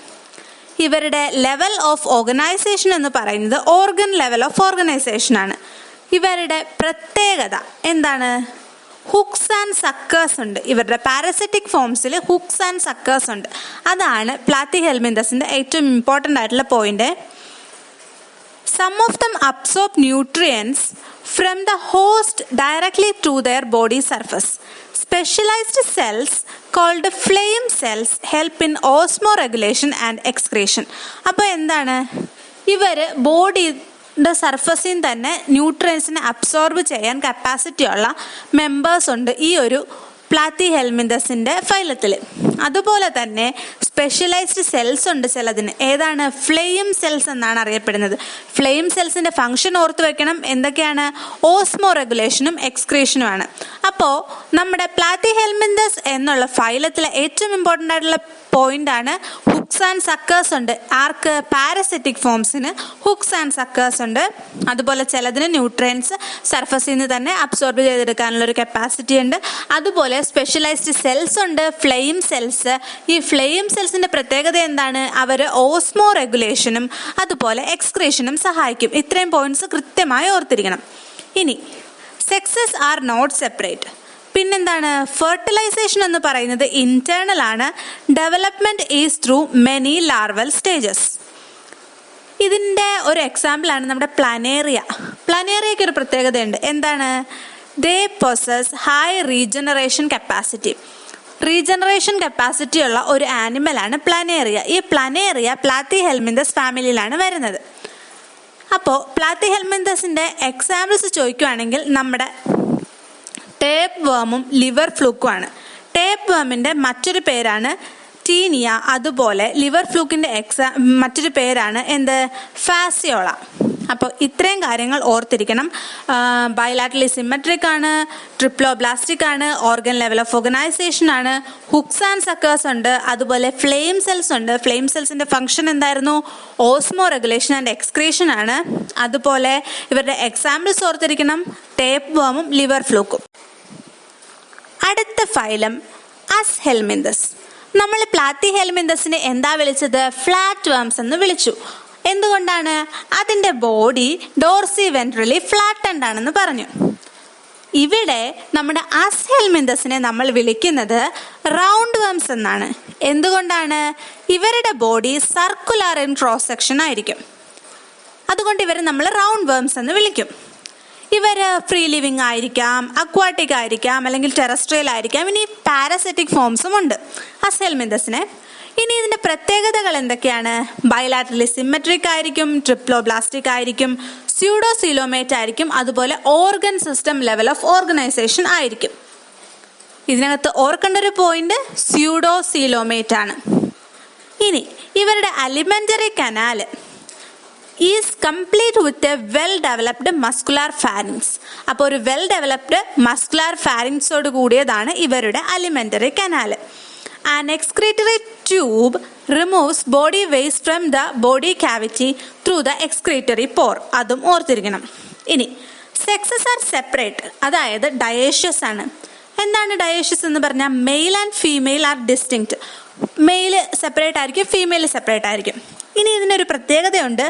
ഇവരുടെ ലെവൽ ഓഫ് ഓർഗനൈസേഷൻ എന്ന് പറയുന്നത് ഓർഗൻ ലെവൽ ഓഫ് ഓർഗനൈസേഷൻ ആണ്. ഇവരുടെ പ്രത്യേകത എന്താണ്? ഹുക്സ് ആൻഡ് സക്കേഴ്സ് ഉണ്ട്. ഇവരുടെ പാരസിറ്റിക് ഫോംസിൽ ഹുക്സ് ആൻഡ് സക്കേഴ്സ് ഉണ്ട്. അതാണ് പ്ലാറ്റിഹെൽമിന്തസിന്റെ ഏറ്റവും ഇമ്പോർട്ടൻ്റ് ആയിട്ടുള്ള point. Some of them absorb nutrients from the host directly to their body surface. Specialized cells called flame cells help in osmoregulation and excretion. അപ്പോൾ എന്താണ്, ഇവർ ബോഡിയുടെ സർഫസിൽ തന്നെ ന്യൂട്രിയൻസിനെ അബ്സോർബ് ചെയ്യാൻ കപ്പാസിറ്റി ഉള്ള മെമ്പേഴ്സ് ഉണ്ട് ഈ ഒരു പ്ലാറ്റിഹെൽമിന്തസിൻ്റെ ഫൈലത്തിൽ. അതുപോലെ തന്നെ സ്പെഷ്യലൈസ്ഡ് സെൽസ് ഉണ്ട് ചിലതിന്. ഏതാണ്? ഫ്ലെയിം സെൽസ് എന്നാണ് അറിയപ്പെടുന്നത്. ഫ്ലെയിം സെൽസിൻ്റെ ഫംഗ്ഷൻ ഓർത്ത് വെക്കണം. എന്തൊക്കെയാണ്? ഓസ്മോ റെഗുലേഷനും എക്സ്ക്രീഷനുമാണ്. അപ്പോൾ നമ്മുടെ പ്ലാറ്റിഹെൽമിന്തസ് എന്നുള്ള ഫൈലത്തിലെ ഏറ്റവും ഇമ്പോർട്ടൻ്റ് ആയിട്ടുള്ള പോയിന്റ് ആണ് ഹുക്സ് ആൻഡ് സക്കേഴ്സ് ഉണ്ട്. ആർക്ക്? പാരസിറ്റിക് ഫോംസിന് ഹുക്സ് ആൻഡ് സക്കേഴ്സ് ഉണ്ട്. അതുപോലെ ചിലതിന് ന്യൂട്രിയൻസ് സർഫസിൽ നിന്ന് തന്നെ അബ്സോർബ് ചെയ്തെടുക്കാനുള്ള ഒരു കപ്പാസിറ്റി ഉണ്ട്. അതുപോലെ സ്പെഷ്യലൈസ്ഡ് സെൽസ് ഉണ്ട്, ഫ്ലെയിം സെൽസ്. ഈ ഫ്ലെയിം സെൽസിന്റെ പ്രത്യേകത എന്താണ്? അവർ ഓസ്മോ റെഗുലേഷനും അതുപോലെ എക്സ്ക്രീഷനും സഹായിക്കും. ഇത്രയും പോയിന്റ്സ് കൃത്യമായി ഓർത്തിരിക്കണം. ഇനി സെക്സസ് ആർ നോട്ട് സെപ്പറേറ്റ്. പിന്നെന്താണ്? ഫെർട്ടിലൈസേഷൻ എന്ന് പറയുന്നത് ഇന്റേണൽ ആണ്. Development is through many larval stages. ഇതിൻ്റെ ഒരു എക്സാമ്പിളാണ് നമ്മുടെ പ്ലാനേറിയ. പ്ലാനേറിയയ്ക്ക് ഒരു പ്രത്യേകതയുണ്ട്. എന്താണ്? They possess high regeneration capacity. Regeneration capacity ഉള്ള ഒരു ആനിമലാണ് പ്ലാനേറിയ. ഈ പ്ലാനേറിയ പ്ലാറ്റിഹെൽമിന്തസ് ഫാമിലിയിലാണ് വരുന്നത്. അപ്പോൾ പ്ലാറ്റിഹെൽമിന്തസിൻ്റെ എക്സാമ്പിൾസ് ചോദിക്കുകയാണെങ്കിൽ നമ്മുടെ ടേപ്പ് വേമും ലിവർ ഫ്ലൂക്കുമാണ്. ടേപ്പ് വേമിൻ്റെ മറ്റൊരു പേരാണ് ടീനിയ. അതുപോലെ ലിവർ ഫ്ലൂക്കിൻ്റെ മറ്റൊരു പേരാണ് എന്ത്? ഫാസിയോള. അപ്പോൾ ഇത്രയും കാര്യങ്ങൾ ഓർത്തിരിക്കണം. ബൈലാറ്ററലി സിമെട്രിക് ആണ്, ട്രിപ്ലോബ്ലാസ്റ്റിക് ആണ്, ഓർഗൻ ലെവൽ ഓഫ് ഓർഗനൈസേഷൻ ആണ്, ഹുക്സ് ആൻഡ് സക്കേഴ്സ് ഉണ്ട്, അതുപോലെ ഫ്ലെയിം സെൽസ് ഉണ്ട്. ഫ്ലെയിം സെൽസിന്റെ ഫംഗ്ഷൻ എന്തായിരുന്നു? ഓസ്മോ റെഗുലേഷൻ ആൻഡ് എക്സ്ക്രീഷൻ ആണ്. അതുപോലെ ഇവരുടെ എക്സാമ്പിൾസ് ഓർത്തിരിക്കണം, ടേപ്പ് വേമും ലിവർ ഫ്ലൂക്കും. അടുത്ത ഫൈലം അസ്ഹെൽമിന്തസ്. നമ്മൾ പ്ലാറ്റിഹെൽമിന്തസിനെ എന്താ വിളിച്ചത്? ഫ്ലാറ്റ് വേംസ് എന്ന് വിളിച്ചു. എന്തുകൊണ്ടാണ്? അതിൻ്റെ ബോഡി ഡോർസി വെൻട്രലി ഫ്ലാറ്റൻഡ് ആണെന്ന് പറഞ്ഞു. ഇവിടെ നമ്മുടെ അസ്ഹെൽമിന്തസിനെ നമ്മൾ വിളിക്കുന്നത് റൗണ്ട് വേംസ് എന്നാണ്. എന്തുകൊണ്ടാണ്? ഇവരുടെ body circular in cross section ആയിരിക്കും. അതുകൊണ്ട് ഇവരെ നമ്മൾ റൗണ്ട് വേംസ് എന്ന് വിളിക്കും. ഇവർ ഫ്രീ ലിവിങ് ആയിരിക്കാം, അക്വാട്ടിക് ആയിരിക്കാം, അല്ലെങ്കിൽ ടെറസ്ട്രിയൽ ആയിരിക്കാം. ഇനി പാരസിറ്റിക് ഫോംസും ഉണ്ട് അസ്ഹെൽമിന്തസിന്. ഇനി ഇതിൻ്റെ പ്രത്യേകതകൾ എന്തൊക്കെയാണ്? ബൈലാറ്ററലി സിമെട്രിക് ആയിരിക്കും, ട്രിപ്ലോബ്ലാസ്റ്റിക് ആയിരിക്കും, സ്യൂഡോസീലോമേറ്റ് ആയിരിക്കും, അതുപോലെ organ system level of organisation ആയിരിക്കും. ഇതിനകത്ത് ഓർക്കേണ്ട ഒരു പോയിന്റ് സ്യൂഡോസീലോമേറ്റ് ആണ്. ഇനി ഇവരുടെ alimentary canal is complete with a well developed muscular pharynx. അപ്പോൾ ഒരു വെൽ ഡെവലപ്ഡ് മസ്കുലാർ ഫാരിങ്സോട് കൂടിയതാണ് ഇവരുടെ alimentary canal. An excretory tube removes body waste from the body cavity through the excretory pore. അതും ഓർത്തിരിക്കണം. ഇനി സെക്സസ് ആർ സെപ്പറേറ്റ്, അതായത് dioecious ആണ്. എന്താണ് ഡയേഷ്യസ് എന്ന് പറഞ്ഞാൽ? Male and female are distinct. Male separate ആയിരിക്കും, ഫീമെയിൽ സെപ്പറേറ്റ് ആയിരിക്കും. ഇനി ഇതിനൊരു പ്രത്യേകതയുണ്ട്.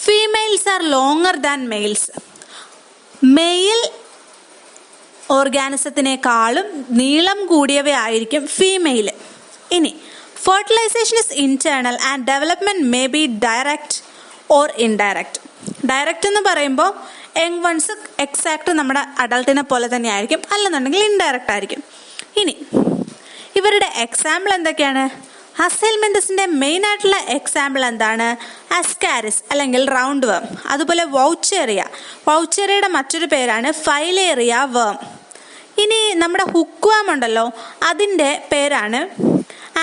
Females are longer than males. Male ഓർഗാനിസത്തിനേക്കാളും നീളം കൂടിയവയായിരിക്കും ഫീമെയിൽ. ഇനി fertilisation is internal and development may be direct or indirect. Direct എന്ന് പറയുമ്പോൾ യങ് വൺസ് എക്സാക്ട് നമ്മുടെ അഡൾട്ടിനെ പോലെ തന്നെ ആയിരിക്കും, അല്ലെന്നുണ്ടെങ്കിൽ ഇൻഡയറക്റ്റ് ആയിരിക്കും. ഇനി ഇവരുടെ എക്സാമ്പിൾ എന്തൊക്കെയാണ്? അസ്ഹെൽമിന്തസിന്റെ മെയിൻ ആയിട്ടുള്ള എക്സാമ്പിൾ എന്താണ്? അസ്കാരിസ് അല്ലെങ്കിൽ റൗണ്ട് വേം. അതുപോലെ വൗച്ചേറിയ. വൗച്ചേറിയയുടെ മറ്റൊരു പേരാണ് ഫൈലേറിയ വേം. ഇനി നമ്മുടെ ഹുക്ക് വേം ഉണ്ടല്ലോ, അതിൻ്റെ പേരാണ്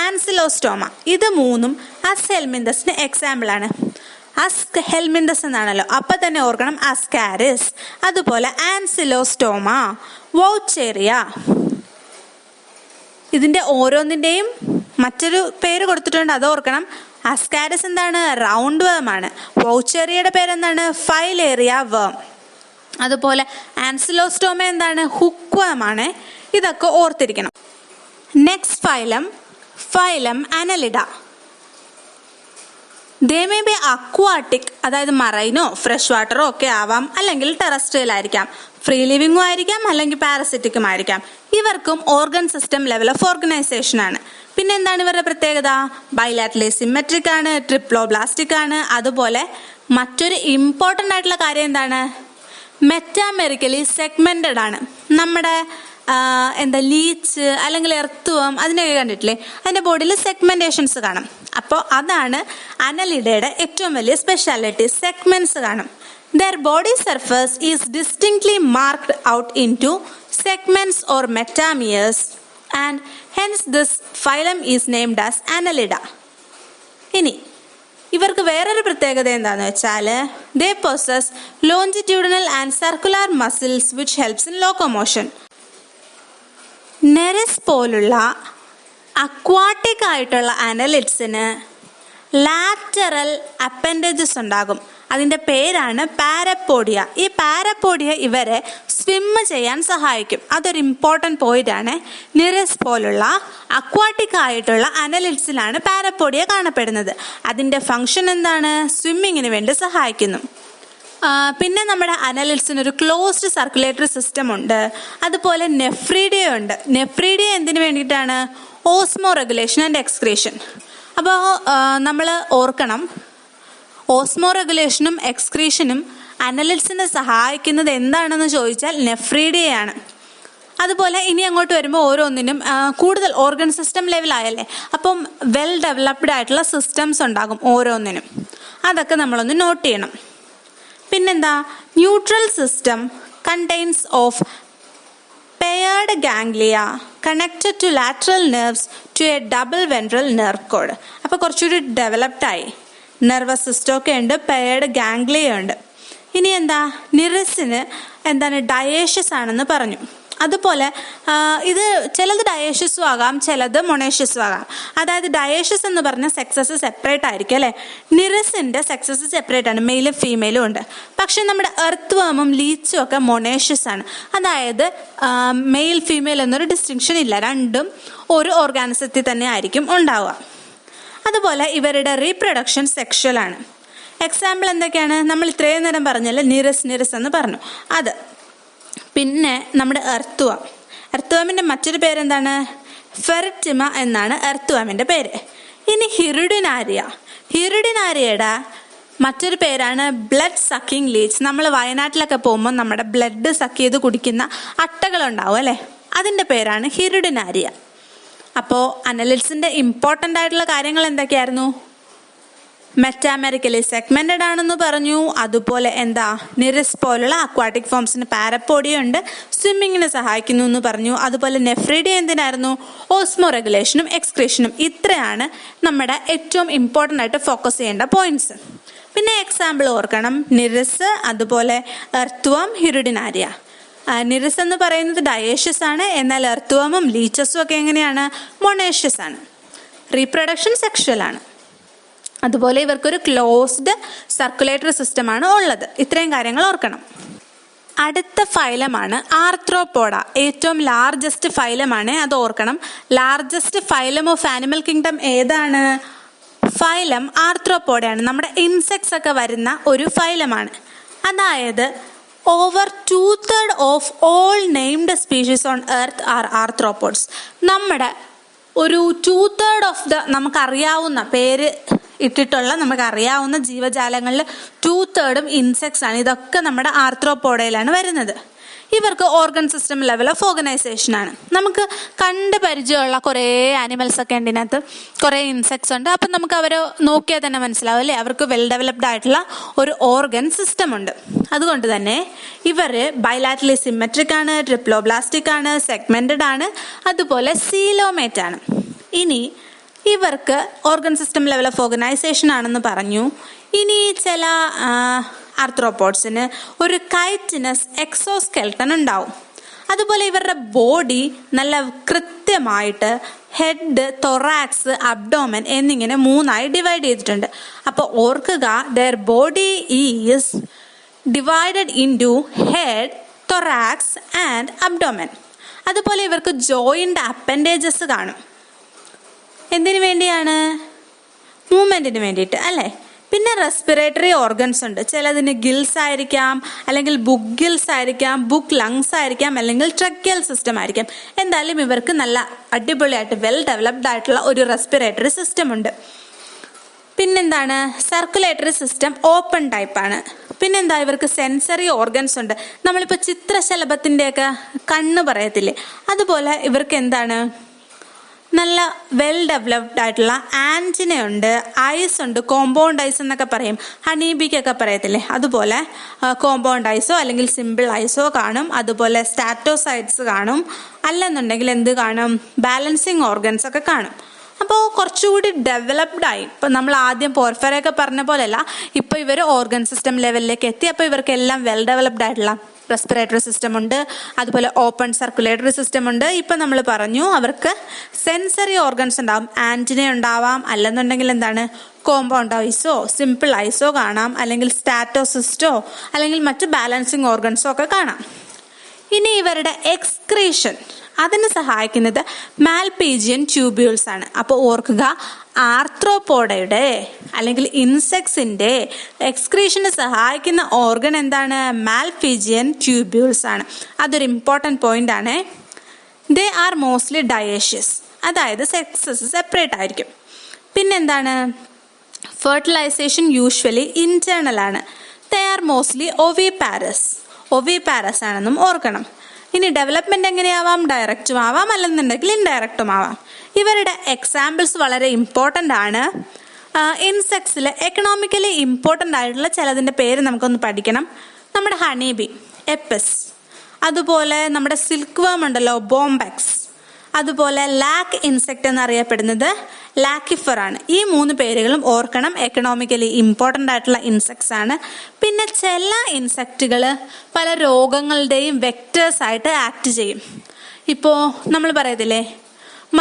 ആൻസിലോസ്റ്റോമ. ഇത് മൂന്നും അസ്ഹെൽമിന്തസിന് എക്സാമ്പിൾ ആണ്. അസ്ഹെൽമിന്തസ് എന്നാണല്ലോ, അപ്പം തന്നെ ഓർക്കണം അസ്കാരിസ്, അതുപോലെ ആൻസിലോസ്റ്റോമ, വൗച്ചേറിയ. ഇതിൻ്റെ ഓരോന്നിൻ്റെയും മറ്റൊരു പേര് കൊടുത്തിട്ടുണ്ട്, അത് ഓർക്കണം. അസ്കാരിസ് എന്താണ്? റൗണ്ട് വേം ആണ്. വൗച്ചേറിയയുടെ പേരെന്താണ്? ഫൈലേറിയ വേം. അതുപോലെ ആൻസിലോസ്റ്റോമ എന്താണ്? ഹുക്ക് വേം ആണ്. ഇതൊക്കെ ഓർത്തിരിക്കണം. Next phylum annelida. They may be aquatic, അതായത് മറൈനോ ഫ്രഷ് വാട്ടറോ ഒക്കെ ആവാം, അല്ലെങ്കിൽ ടെറസ്ട്രിയൽ ആയിരിക്കാം. ഫ്രീ ലിവിങ്ങും ആയിരിക്കാം അല്ലെങ്കിൽ പാരസിറ്റിക്കും ആയിരിക്കാം. ഇവർക്കും organ system level of organisation ആണ്. പിന്നെ എന്താണ് ഇവരുടെ പ്രത്യേകത? ബൈലാറ്ററലി സിമെട്രിക് ആണ്, ട്രിപ്ലോബ്ലാസ്റ്റിക് ആണ്. അതുപോലെ മറ്റൊരു ഇമ്പോർട്ടൻ്റ് ആയിട്ടുള്ള കാര്യം എന്താണ്? മെറ്റാമെറിക്കലി സെഗ്മെന്റഡ് ആണ്. നമ്മുടെ ലീച്ച് അല്ലെങ്കിൽ എർത്തുവം അതിനൊക്കെ കണ്ടിട്ടില്ലേ, അതിൻ്റെ ബോഡിയിൽ സെഗ്മെന്റേഷൻസ് കാണും. അപ്പോൾ അതാണ് അനലിഡയുടെ ഏറ്റവും വലിയ സ്പെഷ്യാലിറ്റി, സെഗ്മെന്റ്സ് കാണും. Their body surface is distinctly marked out into segments or metameres, and hence this phylum is named as Annelida. ഇനി ഇവർക്ക് വേറൊരു പ്രത്യേകത എന്താണെന്ന് വെച്ചാൽ they possess longitudinal and circular muscles which helps in locomotion. നെറിസ് പോലുള്ള aquatic ആയിട്ടുള്ള അനലിഡ്സിന് lateral appendages ഉണ്ടാകും. അതിൻ്റെ പേരാണ് പാരപ്പോഡിയ. ഈ പാരപ്പോഡിയ ഇവരെ സ്വിം ചെയ്യാൻ സഹായിക്കും. അതൊരു ഇമ്പോർട്ടൻറ്റ് പോയിന്റ് ആണ്. നിറസ് പോലുള്ള അക്വാട്ടിക് ആയിട്ടുള്ള അനലിഡ്സിലാണ് പാരപ്പോഡിയ കാണപ്പെടുന്നത്. അതിൻ്റെ ഫങ്ഷൻ എന്താണ്? സ്വിമ്മിങ്ങിന് വേണ്ടി സഹായിക്കുന്നു. പിന്നെ നമ്മുടെ അനലിഡ്സിന് ഒരു ക്ലോസ്ഡ് സർക്കുലേറ്ററി സിസ്റ്റം ഉണ്ട്. അതുപോലെ നെഫ്രീഡിയ ഉണ്ട്. നെഫ്രീഡിയ എന്തിനു വേണ്ടിയിട്ടാണ്? Osmo regulation and excretion. അപ്പോൾ നമ്മൾ ഓർക്കണം, ഓസ്മോ റെഗുലേഷനും എക്സ്ക്രീഷനും അനലിഡ്സിനെ സഹായിക്കുന്നത് എന്താണെന്ന് ചോദിച്ചാൽ നെഫ്രീഡിയയാണ്. അതുപോലെ ഇനി അങ്ങോട്ട് വരുമ്പോൾ ഓരോന്നിനും കൂടുതൽ ഓർഗൻ സിസ്റ്റം ലെവലായല്ലേ, അപ്പം വെൽ ഡെവലപ്ഡ് ആയിട്ടുള്ള സിസ്റ്റംസ് ഉണ്ടാകും ഓരോന്നിനും. അതൊക്കെ നമ്മളൊന്ന് നോട്ട് ചെയ്യണം. പിന്നെന്താ? Neutral system contains of paired ganglia connected to lateral nerves to a double ventral nerve cord. അപ്പോൾ കുറച്ചുകൂടി ഡെവലപ്ഡ് ആയി. നെർവസ് സിസ്റ്റം ഒക്കെ ഉണ്ട്, പെയർഡ് ഗാംഗ്ലിയ ഉണ്ട്. ഇനി എന്താ? നിറസിന് എന്താണ്? ഡയേഷ്യസ് ആണെന്ന് പറഞ്ഞു. അതുപോലെ ഇത് ചിലത് ഡയേഷ്യസും ആകാം, ചിലത് മൊണേഷ്യസും ആകാം. അതായത് ഡയേഷ്യസ് എന്ന് പറഞ്ഞാൽ സെക്സസ് സെപ്പറേറ്റ് ആയിരിക്കും അല്ലേ. നിറസിൻ്റെ സെക്സസ് സെപ്പറേറ്റ് ആണ്, മെയിലും ഫീമെയിലും ഉണ്ട്. പക്ഷെ നമ്മുടെ എർത്ത് വർമും ലീച്ചും ഒക്കെ മൊണേഷ്യസ് ആണ്. അതായത് മെയിൽ ഫീമെയിൽ എന്നൊരു ഡിസ്റ്റിങ്ഷൻ ഇല്ല, രണ്ടും ഒരു ഓർഗാനിസത്തിൽ തന്നെ ആയിരിക്കും ഉണ്ടാവുക. അതുപോലെ ഇവരുടെ റീപ്രൊഡക്ഷൻ സെക്ഷൽ ആണ്. എക്സാമ്പിൾ എന്തൊക്കെയാണ്? നമ്മൾ ഇത്രയും നേരം പറഞ്ഞല്ലേ, നിറസ് എന്ന് പറഞ്ഞു അത്. പിന്നെ നമ്മുടെ എർത്തുവം. എർത്തുവമിൻ്റെ മറ്റൊരു പേരെന്താണ്? ഫെറിറ്റിമ എന്നാണ് എർത്തുവമിൻ്റെ പേര്. ഇനി ഹിറുഡിനാരിയ. ഹിറുഡിനാരിയയുടെ മറ്റൊരു പേരാണ് ബ്ലഡ് സക്കിങ് ലീച്ച്. നമ്മൾ വയനാട്ടിലൊക്കെ പോകുമ്പോൾ നമ്മുടെ ബ്ലഡ് സക്ക് ചെയ്ത് കുടിക്കുന്ന അട്ടകളുണ്ടാവും അല്ലേ, അതിൻ്റെ പേരാണ് ഹിറുഡിനാരിയ. അപ്പോൾ അനലിഡ്സിൻ്റെ ഇമ്പോർട്ടൻ്റ് ആയിട്ടുള്ള കാര്യങ്ങൾ എന്തൊക്കെയായിരുന്നു? മെറ്റാമെറിക്കലി സെഗ്മെന്റഡ് ആണെന്ന് പറഞ്ഞു. അതുപോലെ എന്താ? നിറസ് പോലുള്ള അക്വാട്ടിക് ഫോംസിന് പാരപ്പോഡിയ ഉണ്ട്, സ്വിമ്മിങ്ങിന് സഹായിക്കുന്നു എന്ന് പറഞ്ഞു. അതുപോലെ നെഫ്രീഡിയ എന്തിനായിരുന്നു? ഓസ്മോ റെഗുലേഷനും എക്സ്ക്രീഷനും. ഇത്രയാണ് നമ്മുടെ ഏറ്റവും ഇമ്പോർട്ടൻ്റ് ആയിട്ട് ഫോക്കസ് ചെയ്യേണ്ട പോയിന്റ്സ്. പിന്നെ എക്സാമ്പിൾ ഓർക്കണം, നിറസ്, അതുപോലെ എർത്തുവം, ഹിറുഡിനാരിയ. നിറസ് എന്ന് പറയുന്നത് ഡയേഷ്യസ് ആണ്, എന്നാൽ എർത്തുവമും ലീച്ചസും ഒക്കെ എങ്ങനെയാണ്? മൊണേഷ്യസ് ആണ്. റീപ്രൊഡക്ഷൻ സെക്ഷൽ ആണ്. അതുപോലെ ഇവർക്കൊരു ക്ലോസ്ഡ് സർക്കുലേറ്ററി സിസ്റ്റമാണ് ഉള്ളത്. ഇത്രയും കാര്യങ്ങൾ ഓർക്കണം. അടുത്ത ഫൈലമാണ് ആർത്രോപോഡ. ഏറ്റവും ലാർജസ്റ്റ് ഫൈലമാണ്, അത് ഓർക്കണം. Largest phylum of animal kingdom ഏതാണ്? ഫൈലം ആർത്രോപോഡയാണ്. നമ്മുടെ ഇൻസെക്ട്സ് ഒക്കെ വരുന്ന ഒരു ഫൈലമാണ്. അതായത് over 2/3 of all named species on earth are arthropods. നമ്മുടെ ഒരു 2/3 ഓഫ് നമുക്കറിയാവുന്ന പേര് ഇട്ടിട്ടുള്ള നമുക്കറിയാവുന്ന ജീവജാലങ്ങളിൽ 2/3 ഇൻസെക്ട്സ് ആണ്. ഇതൊക്കെ നമ്മുടെ ആർത്രോപോഡയിലാണ് വരുന്നത്. ഇവർക്ക് organ system level of organisation ആണ്. നമുക്ക് കണ്ട് പരിചയമുള്ള കുറേ ആനിമൽസ് ഒക്കെ ഉണ്ട്, ഇതിനകത്ത് കുറേ ഇൻസെക്ട്സ് ഉണ്ട്. അപ്പം നമുക്ക് അവരെ നോക്കിയാൽ തന്നെ മനസ്സിലാവും അല്ലേ, അവർക്ക് വെൽ ഡെവലപ്ഡ് ആയിട്ടുള്ള ഒരു ഓർഗൻ സിസ്റ്റം ഉണ്ട്. അതുകൊണ്ട് തന്നെ ഇവർ ബൈലാറ്ററലി സിമെട്രിക് ആണ്, ട്രിപ്ലോബ്ലാസ്റ്റിക് ആണ്, സെഗ്മെന്റഡ് ആണ്, അതുപോലെ സീലോമേറ്റ് ആണ്. ഇനി ഇവർക്ക് organ system level of organisation ആണെന്ന് പറഞ്ഞു. ഇനി ചില ആർത്രോപോഡ്സിന് ഒരു കൈറ്റിനസ് എക്സോസ്കെൽട്ടൺ ഉണ്ടാവും. അതുപോലെ ഇവരുടെ ബോഡി നല്ല കൃത്യമായിട്ട് ഹെഡ്, തൊറാക്സ്, അബ്ഡോമൻ എന്നിങ്ങനെ 3ആയി ഡിവൈഡ് ചെയ്തിട്ടുണ്ട്. അപ്പോൾ ഓർക്കുക, there body is divided into head, thorax and abdomen. അതുപോലെ ഇവർക്ക് ജോയിൻ്റ് അപ്പൻഡേജസ് കാണും. എന്തിനു വേണ്ടിയാണ്? മൂവ്മെൻറ്റിന് വേണ്ടിയിട്ട് അല്ലേ. പിന്നെ റെസ്പിറേറ്ററി ഓർഗൻസ് ഉണ്ട്. ചിലതിന് ഗിൽസ് ആയിരിക്കാം, അല്ലെങ്കിൽ ബുക്ക് ഗിൽസ് ആയിരിക്കാം, ബുക്ക് ലങ്സ് ആയിരിക്കാം, അല്ലെങ്കിൽ ട്രക്കിയൽ സിസ്റ്റം ആയിരിക്കാം. എന്തായാലും ഇവർക്ക് നല്ല അടിപൊളിയായിട്ട് വെൽ ഡെവലപ്ഡ് ആയിട്ടുള്ള ഒരു റെസ്പിറേറ്ററി സിസ്റ്റം ഉണ്ട്. പിന്നെന്താണ്, സർക്കുലേറ്ററി സിസ്റ്റം ഓപ്പൺ ടൈപ്പാണ്. പിന്നെന്താ, ഇവർക്ക് സെൻസറി ഓർഗൻസ് ഉണ്ട്. നമ്മളിപ്പോൾ ചിത്രശലഭത്തിൻ്റെയൊക്കെ കണ്ണ് പറയത്തില്ലേ, അതുപോലെ ഇവർക്ക് എന്താണ്, നല്ല വെൽ ഡെവലപ്ഡ് ആയിട്ടുള്ള ആൻറ്റിന ഉണ്ട്, ഐസ് ഉണ്ട്, കോമ്പൗണ്ട് ഐസ് എന്നൊക്കെ പറയും, ഹണീബിക്കൊക്കെ പറയത്തില്ലേ, അതുപോലെ കോമ്പൗണ്ട് ഐസോ അല്ലെങ്കിൽ സിമ്പിൾ ഐസോ കാണും. അതുപോലെ സ്റ്റാറ്റോസൈറ്റ്സ് കാണും. അല്ലെന്നുണ്ടെങ്കിൽ എന്ത് കാണും, ബാലൻസിങ് ഓർഗൻസ് ഒക്കെ കാണും. അപ്പോൾ കുറച്ചുകൂടി ഡെവലപ്ഡ് ആയി. ഇപ്പം നമ്മൾ ആദ്യം പോർഫെറയൊക്കെ പറഞ്ഞ പോലെയല്ല, ഇപ്പോൾ ഇവർ ഓർഗൻ സിസ്റ്റം ലെവലിലേക്ക് എത്തി. അപ്പോൾ ഇവർക്കെല്ലാം വെൽ ഡെവലപ്ഡ് ആയിട്ടുള്ള റെസ്പിറേറ്ററി സിസ്റ്റം ഉണ്ട്, അതുപോലെ ഓപ്പൺ സർക്കുലേറ്ററി സിസ്റ്റം ഉണ്ട്. ഇപ്പം നമ്മൾ പറഞ്ഞു അവർക്ക് സെൻസറി ഓർഗൻസ് ഉണ്ടാവും, ആൻറ്റിന ഉണ്ടാവാം, അല്ലെന്നുണ്ടെങ്കിൽ എന്താണ്, കോമ്പൗണ്ട് ഐസോ സിമ്പിൾ ഐസോ കാണാം, അല്ലെങ്കിൽ സ്റ്റാറ്റോസിസ്റ്റോ അല്ലെങ്കിൽ മറ്റ് ബാലൻസിങ് ഓർഗൻസോ ഒക്കെ കാണാം. ഇനി ഇവരുടെ എക്സ്ക്രീഷൻ അതിന് സഹായിക്കുന്നത് മാൽപീജിയൻ ട്യൂബ്യൂൾസ് ആണ്. അപ്പോൾ ഓർക്കുക, ആർത്രോപോഡയുടെ അല്ലെങ്കിൽ ഇൻസെക്ട്സിന്റെ എക്സ്ക്രീഷന് സഹായിക്കുന്ന ഓർഗൻ എന്താണ്, മാൽപീജിയൻ ട്യൂബ്യൂൾസ് ആണ്. അതൊരു ഇമ്പോർട്ടൻറ്റ് പോയിന്റ് ആണ്. ദേ ആർ മോസ്റ്റ്ലി ഡയേഷ്യസ്, അതായത് സെക്സസ് സെപ്പറേറ്റ് ആയിരിക്കും. പിന്നെന്താണ്, ഫെർട്ടിലൈസേഷൻ യൂഷ്വലി ഇന്റേണൽ ആണ്. ദേ ആർ മോസ്റ്റ്ലി ഒവിപാരസ് ആണെന്നും ഓർക്കണം. ഇനി ഡെവലപ്മെന്റ് എങ്ങനെയാവാം, ഡയറക്റ്റും ആവാം, അല്ലെന്നുണ്ടെങ്കിൽ ഇൻഡയറക്റ്റും ആവാം. ഇവരുടെ എക്സാമ്പിൾസ് വളരെ ഇമ്പോർട്ടൻ്റ് ആണ്. ഇൻസെക്ട്സിൽ എക്കണോമിക്കലി ഇമ്പോർട്ടൻ്റ് ആയിട്ടുള്ള ചിലതിൻ്റെ പേര് നമുക്കൊന്ന് പഠിക്കണം. നമ്മുടെ ഹണീബി, എപ്പിസ്, അതുപോലെ നമ്മുടെ സിൽക്ക് വേം ഉണ്ടല്ലോ, ബോംബെക്സ്, അതുപോലെ ലാക്ക് ഇൻസെക്റ്റ് എന്നറിയപ്പെടുന്നത് ലാക്കിഫർ ആണ്. ഈ 3 പേരുകളും ഓർക്കണം, എക്കണോമിക്കലി ഇമ്പോർട്ടൻ്റ് ആയിട്ടുള്ള ഇൻസെക്ട്സ് ആണ്. പിന്നെ ചില ഇൻസെക്റ്റുകൾ പല രോഗങ്ങളുടെയും വെക്ടേഴ്സ് ആയിട്ട് ആക്ട് ചെയ്യും. ഇപ്പോൾ നമ്മൾ പറയത്തില്ലേ,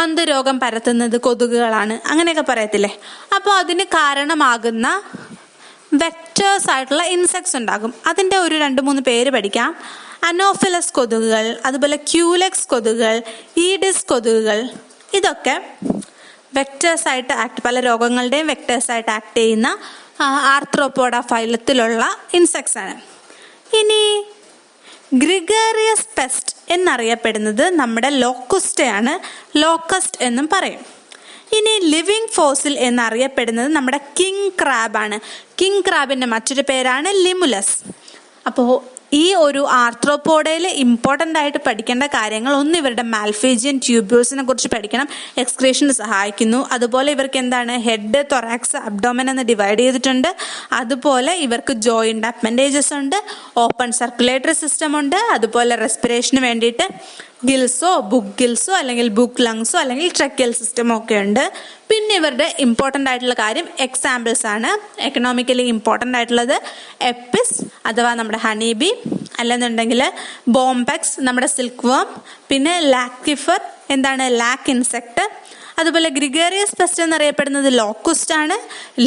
മന്ദരോഗം പരത്തുന്നത് കൊതുകുകളാണ്, അങ്ങനെയൊക്കെ പറയത്തില്ലേ. അപ്പോൾ അതിന് കാരണമാകുന്ന വെക്ടേഴ്സ് ആയിട്ടുള്ള ഇൻസെക്ട്സ് ഉണ്ടാകും. അതിൻ്റെ ഒരു 2-3 പേര് പഠിക്കാം. അനോഫിലസ് കൊതുകുകൾ, അതുപോലെ ക്യൂലെക്സ് കൊതുകുകൾ, ഈഡിസ് കൊതുകുകൾ, ഇതൊക്കെ വെക്ടേഴ്സ് ആയിട്ട് പല രോഗങ്ങളുടെയും വെക്ടേഴ്സ് ആയിട്ട് ആക്ട് ചെയ്യുന്ന ആർത്രോപോഡ ഫൈലത്തിലുള്ള ഇൻസെക്ട്സ് ആണ്. ഇനി ഗ്രിഗേറിയസ് പെസ്റ്റ് എന്നറിയപ്പെടുന്നത് നമ്മുടെ ലോക്കുസ്റ്റയാണ്, ലോക്കസ്റ്റ് എന്നും പറയും. ഇനി ലിവിങ് ഫോസിൽ എന്നറിയപ്പെടുന്നത് നമ്മുടെ കിങ് ക്രാബ് ആണ്. കിങ് ക്രാബിന്റെ മറ്റൊരു പേരാണ് ലിമുലസ്. അപ്പോൾ ഈ ഒരു ആർത്രോപോഡയിൽ ഇമ്പോർട്ടൻ്റ് ആയിട്ട് പഠിക്കേണ്ട കാര്യങ്ങൾ, ഒന്ന് ഇവരുടെ മാൽപീജിയൻ ട്യൂബ്യൂൾസിനെ കുറിച്ച് പഠിക്കണം, എക്സ്ക്രീഷന് സഹായിക്കുന്നു. അതുപോലെ ഇവർക്ക് എന്താണ്, ഹെഡ്, തൊറാക്സ്, അബ്ഡോമൻ എന്ന് ഡിവൈഡ് ചെയ്തിട്ടുണ്ട്. അതുപോലെ ഇവർക്ക് ജോയിന്റ് അപ്പൻഡേജസ് ഉണ്ട്, ഓപ്പൺ സർക്കുലേറ്ററി സിസ്റ്റം ഉണ്ട്, അതുപോലെ റെസ്പിറേഷന് വേണ്ടിയിട്ട് ഗിൽസോ ബുക്ക് ഗിൽസോ അല്ലെങ്കിൽ ബുക്ക് ലങ്സോ അല്ലെങ്കിൽ ട്രക്കിയൽ സിസ്റ്റമോ ഒക്കെ ഉണ്ട്. പിന്നെ ഇവരുടെ ഇമ്പോർട്ടൻ്റ് ആയിട്ടുള്ള കാര്യം എക്സാമ്പിൾസ് ആണ്. എക്കണോമിക്കലി ഇമ്പോർട്ടൻ്റ് ആയിട്ടുള്ളത് എപ്പിസ് അഥവാ നമ്മുടെ ഹണീബി, അല്ലെന്നുണ്ടെങ്കിൽ ബോംബെക്സ് നമ്മുടെ സിൽക്ക് വേം, പിന്നെ ലാക്കിഫർ എന്താണ് ലാക്ക് ഇൻസെക്ട്, അതുപോലെ ഗ്രിഗേറിയസ് പെസ്റ്റ് എന്നറിയപ്പെടുന്നത് ലോക്കുസ്റ്റ് ആണ്.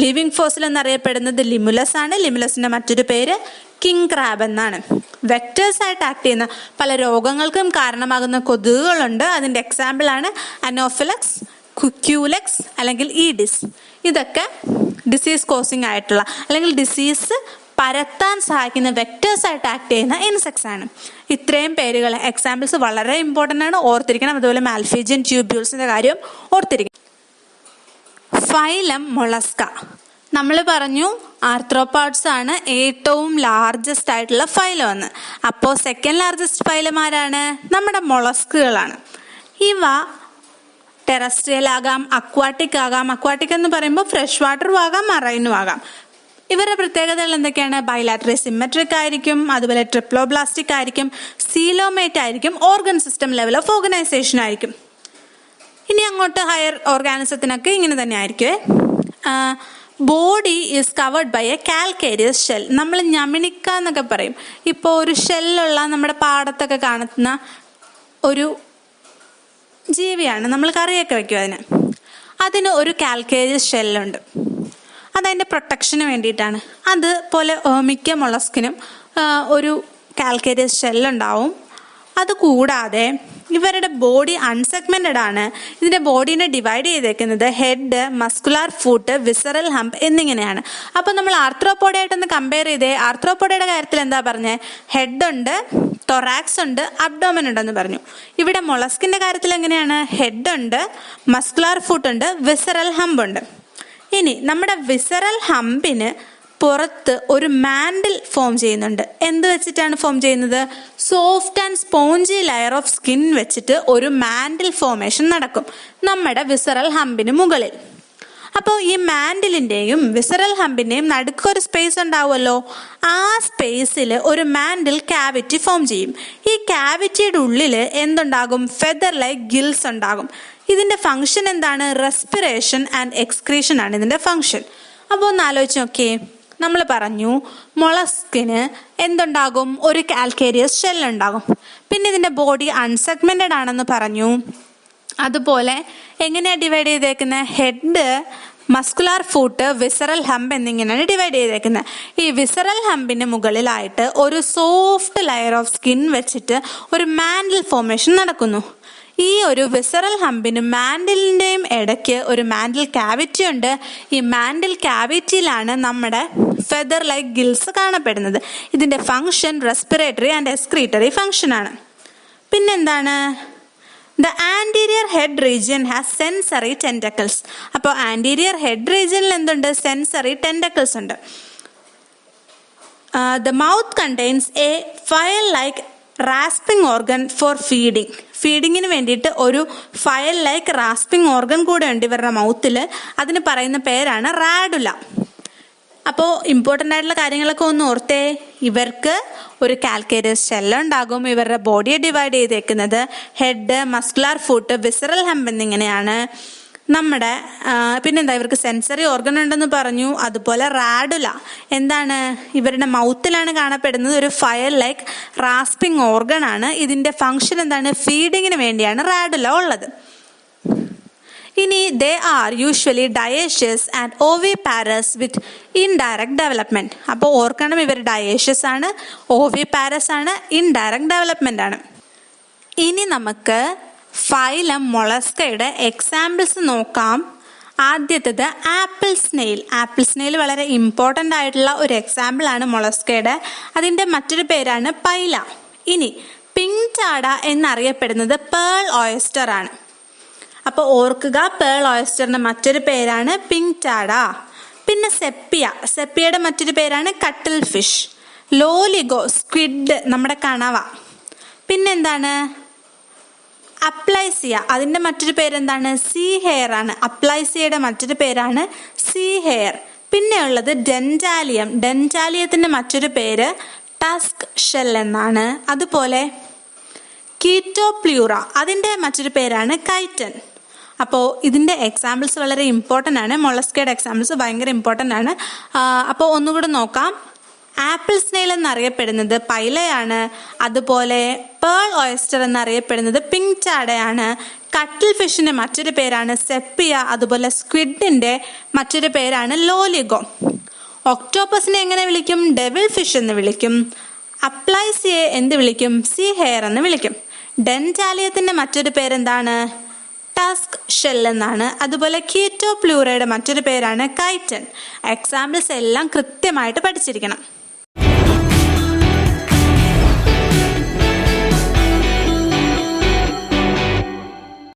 ലിവിങ് ഫോസിൽ എന്നറിയപ്പെടുന്നത് ലിമുലസ് ആണ്. ലിമുലസിന്റെ മറ്റൊരു പേര് കിങ് ക്രാബ് എന്നാണ്. വെക്ടേഴ്സ് ആയിട്ട് ആക്ട് ചെയ്യുന്ന പല രോഗങ്ങൾക്കും കാരണമാകുന്ന കൊതുകുകളുണ്ട്. അതിൻ്റെ എക്സാമ്പിൾ ആണ് അനോഫിലക്സ്, ക്യൂലെക്സ് അല്ലെങ്കിൽ ഈഡിസ്. ഇതൊക്കെ ഡിസീസ് കോസിങ് ആയിട്ടുള്ള അല്ലെങ്കിൽ ഡിസീസ് പരത്താൻ സഹായിക്കുന്ന വെക്ടേഴ്സ് ആയിട്ട് ആക്ട് ചെയ്യുന്ന ഇൻസെക്ട്സ് ആണ്. ഇത്രയും പേരുകൾ എക്സാമ്പിൾസ് വളരെ ഇമ്പോർട്ടൻ്റ് ആണ്, ഓർത്തിരിക്കണം. അതുപോലെ മാൽപീജിയൻ ട്യൂബ്യൂൾസിന്റെ കാര്യം ഓർത്തിരിക്കണം. ഫൈലം മൊളസ്ക, നമ്മൾ പറഞ്ഞു ആർത്രോപോഡ്സ് ആണ് ഏറ്റവും ലാർജസ്റ്റ് ആയിട്ടുള്ള ഫൈലം എന്ന്. അപ്പോൾ സെക്കൻഡ് ലാർജസ്റ്റ് ഫൈലം ആരാണ്, നമ്മുടെ മൊളസ്കുകളാണ്. ഇവ ടെറസ്ട്രിയൽ ആകാം, അക്വാട്ടിക് ആകാം. അക്വാട്ടിക് എന്ന് പറയുമ്പോൾ ഫ്രഷ് വാട്ടറും ആകാം, മറൈനും ആകാം. ഇവരുടെ പ്രത്യേകതകൾ എന്തൊക്കെയാണ്, ബൈലാറ്ററി സിമെട്രിക് ആയിരിക്കും, അതുപോലെ ട്രിപ്ലോബ്ലാസ്റ്റിക് ആയിരിക്കും, സീലോമേറ്റ് ആയിരിക്കും, organ system level of organisation ആയിരിക്കും. ഇനി അങ്ങോട്ട് ഹയർ ഓർഗാനിസത്തിനൊക്കെ ഇങ്ങനെ തന്നെ ആയിരിക്കും. Body is covered by a calcareous shell. നമ്മൾ ഞമിണിക്ക എന്നൊക്കെ പറയും. ഇപ്പോൾ ഒരു ഷെല്ലുള്ള നമ്മുടെ പാടത്തൊക്കെ കാണുന്ന ഒരു ജീവിയാണ്, നമ്മൾ കറിയൊക്കെ വയ്ക്കും. അതിന് ഒരു കാൽക്കേരിയസ് ഷെല്ലുണ്ട്. അതതിൻ്റെ പ്രൊട്ടക്ഷന് വേണ്ടിയിട്ടാണ്. അതുപോലെ മിക്ക മൊളസ്കിനും ഒരു കാൽക്കേരിയസ് ഷെല്ലുണ്ടാവും. അതുകൂടാതെ ഇവരുടെ ബോഡി അൺസെഗ്മെന്റഡ് ആണ്. ഇതിന്റെ ബോഡീനെ ഡിവൈഡ് ചെയ്തേക്കുന്നത് head, muscular foot, visceral hump എന്നിങ്ങനെയാണ്. അപ്പോൾ നമ്മൾ ആർത്രോപോഡയായിട്ടൊന്ന് കമ്പയർ ചെയ്തേ. ആർത്രോപോഡയുടെ കാര്യത്തിൽ എന്താ പറഞ്ഞേ? ഹെഡ് ഉണ്ട്, തൊറാക്സ് ഉണ്ട്, അബ്ഡോമൻ ഉണ്ടെന്ന് പറഞ്ഞു. ഇവിടെ മൊളസ്കിന്റെ കാര്യത്തിൽ എങ്ങനെയാണ്? ഹെഡ് ഉണ്ട്, മസ്കുലാർ ഫൂട്ട് ഉണ്ട്, വിസറൽ ഹംപ് ഉണ്ട്. ഇനി നമ്മുടെ വിസറൽ ഹമ്പിന് പുറത്ത് ഒരു മാൻഡിൽ ഫോം ചെയ്യുന്നുണ്ട്. എന്ത് വെച്ചിട്ടാണ് ഫോം ചെയ്യുന്നത്? Soft and spongy layer of skin വെച്ചിട്ട് ഒരു മാൻഡിൽ ഫോമേഷൻ നടക്കും നമ്മുടെ വിസറൽ ഹമ്പിന് മുകളിൽ. അപ്പോൾ ഈ മാൻഡിലിൻ്റെയും വിസറൽ ഹമ്പിൻ്റെയും നടുക്കൊരു സ്പേസ് ഉണ്ടാവുമല്ലോ. ആ സ്പേസിൽ ഒരു മാൻഡിൽ ക്യാവിറ്റി ഫോം ചെയ്യും. ഈ ക്യാവിറ്റിയുടെ ഉള്ളിൽ എന്തുണ്ടാകും? ഫെദർ ലൈക്ക് ഗിൽസ് ഉണ്ടാകും. ഇതിൻ്റെ ഫങ്ഷൻ എന്താണ്? റെസ്പിറേഷൻ ആൻഡ് എക്സ്ക്രീഷൻ ആണ് ഇതിൻ്റെ ഫങ്ഷൻ. അപ്പോൾ ഒന്ന് ആലോചിച്ച് നോക്കിയേ. നമ്മൾ പറഞ്ഞു മൊളസ്കിന് എന്തുണ്ടാകും? ഒരു കാൽക്കേരിയസ് ഷെല്ലുണ്ടാകും. പിന്നെ ഇതിൻ്റെ ബോഡി അൺസെഗ്മെന്റഡ് ആണെന്ന് പറഞ്ഞു. അതുപോലെ എങ്ങനെയാണ് ഡിവൈഡ് ചെയ്തേക്കുന്നത്? Head, muscular foot, visceral hump എന്നിങ്ങനെയാണ് ഡിവൈഡ് ചെയ്തേക്കുന്നത്. ഈ വിസറൽ ഹമ്പിന് മുകളിലായിട്ട് ഒരു സോഫ്റ്റ് ലെയർ ഓഫ് സ്കിൻ വെച്ചിട്ട് ഒരു മാൻഡിൽ ഫോമേഷൻ നടക്കുന്നു. ഈ ഒരു വിസറൽ ഹമ്പിനും മാൻഡിലിൻ്റെയും ഇടയ്ക്ക് ഒരു മാൻഡിൽ ക്യാവിറ്റി ഉണ്ട്. ഈ മാൻഡിൽ ക്യാവിറ്റിയിലാണ് നമ്മുടെ ഫെദർ ലൈക്ക് ഗിൽസ് കാണപ്പെടുന്നത്. ഇതിൻ്റെ function respiratory and excretory function ആണ്. പിന്നെന്താണ്? The anterior head region has sensory tentacles. അപ്പോൾ ആൻറ്റീരിയർ ഹെഡ് റീജിയനിൽ എന്തുണ്ട്? സെൻസറി ടെൻറ്റക്കിൾസ് ഉണ്ട്. The mouth contains a file like rasping organ for feeding. ഫീഡിങ്ങിന് വേണ്ടിയിട്ട് ഒരു ഫയൽ ലൈക്ക് റാസ്പിംഗ് ഓർഗൻ കൂടെ ഉണ്ട് ഇവരുടെ മൗത്തിൽ. അതിന് പറയുന്ന പേരാണ് റാഡുല. അപ്പോൾ ഇമ്പോർട്ടൻ്റ് ആയിട്ടുള്ള കാര്യങ്ങളൊക്കെ ഒന്ന് ഓർത്തേ. ഇവർക്ക് ഒരു കാൽക്കേരിയസ് ഷെല്ലുണ്ടാകും. ഇവരുടെ ബോഡിയെ ഡിവൈഡ് ചെയ്തേക്കുന്നത് head, muscular foot, visceral hump എന്നിങ്ങനെയാണ്. നമ്മുടെ പിന്നെന്താ? ഇവർക്ക് സെൻസറി ഓർഗൻ ഉണ്ടെന്ന് പറഞ്ഞു. അതുപോലെ റാഡുല എന്താണ്? ഇവരുടെ മൗത്തിലാണ് കാണപ്പെടുന്നത്. ഒരു ഫയൽ ലൈക്ക് റാസ്പിംഗ് ഓർഗൻ ആണ്. ഇതിൻ്റെ ഫങ്ഷൻ എന്താണ്? ഫീഡിങ്ങിന് വേണ്ടിയാണ് റാഡുല ഉള്ളത്. ഇനി they are usually dioecious and oviparous with indirect development. അപ്പോൾ ഓർക്കണം, ഇവർ ഡയേഷ്യസ് ആണ്, ഓവിപാരസ് ആണ്, ഇൻഡയറക്റ്റ് ഡെവലപ്മെന്റ് ആണ്. ഇനി നമുക്ക് ഫൈലം മൊളസ്കയുടെ എക്സാമ്പിൾസ് നോക്കാം. ആദ്യത്തേത് ആപ്പിൾ സ്നെയിൽ. ആപ്പിൾ സ്നെയിൽ വളരെ ഇമ്പോർട്ടൻ്റ് ആയിട്ടുള്ള ഒരു എക്സാമ്പിൾ ആണ് മൊളസ്കയുടെ. അതിൻ്റെ മറ്റൊരു പേരാണ് പൈല. ഇനി പിങ്ചാഡ എന്നറിയപ്പെടുന്നത് പേൾ ഓയസ്റ്റർ ആണ്. അപ്പോൾ ഓർക്കുക, പേൾ ഓയസ്റ്ററിന്റെ മറ്റൊരു പേരാണ് പിങ്ചാഡ. പിന്നെ സെപ്പിയ. സെപ്പിയയുടെ മറ്റൊരു പേരാണ് കട്ടിൽ ഫിഷ്. ലോലിഗോ, സ്ക്വിഡ്, നമ്മുടെ കണവ. പിന്നെന്താണ്? അപ്ലൈസിയ. അതിൻ്റെ മറ്റൊരു പേരെന്താണ്? സീ ഹെയർ ആണ്. അപ്ലൈസിയയുടെ മറ്റൊരു പേരാണ് സീ ഹെയർ. പിന്നെ ഉള്ളത് ഡെൻറ്റാലിയം. ഡെൻറ്റാലിയത്തിൻ്റെ മറ്റൊരു പേര് ടസ്ക് ഷെൽ എന്നാണ്. അതുപോലെ കീറ്റോപ്ലൂറ, അതിൻ്റെ മറ്റൊരു പേരാണ് കൈറ്റൻ. അപ്പോൾ ഇതിൻ്റെ എക്സാമ്പിൾസ് വളരെ ഇമ്പോർട്ടൻ്റ് ആണ്. മൊളസ്കയുടെ എക്സാമ്പിൾസ് ഭയങ്കര ഇമ്പോർട്ടൻ്റ് ആണ്. അപ്പോൾ ഒന്നുകൂടെ നോക്കാം. ആപ്പിൾ സ്നെയിൽ എന്നറിയപ്പെടുന്നത് പൈലയാണ്. അതുപോലെ പേൾ ഓയസ്റ്റർ എന്നറിയപ്പെടുന്നത് പിങ്ചാഡയാണ്. കട്ടിൽ ഫിഷിൻ്റെ മറ്റൊരു പേരാണ് സെപ്പിയ. അതുപോലെ സ്ക്വിഡിൻ്റെ മറ്റൊരു പേരാണ് ലോലിഗോ. ഒക്ടോപ്പസിനെ എങ്ങനെ വിളിക്കും? ഡെവിൾ ഫിഷ് എന്ന് വിളിക്കും. അപ്ലൈസിയെ എന്ത് വിളിക്കും? സീ ഹെയർ എന്ന് വിളിക്കും. ഡെൻറ്റാലിയത്തിൻ്റെ മറ്റൊരു പേരെന്താണ്? ടസ്ക് ഷെൽ എന്നാണ്. അതുപോലെ കീറ്റോപ്ലൂറയുടെ മറ്റൊരു പേരാണ് കൈറ്റൻ. എക്സാമ്പിൾസ് എല്ലാം കൃത്യമായിട്ട് പഠിച്ചിരിക്കണം.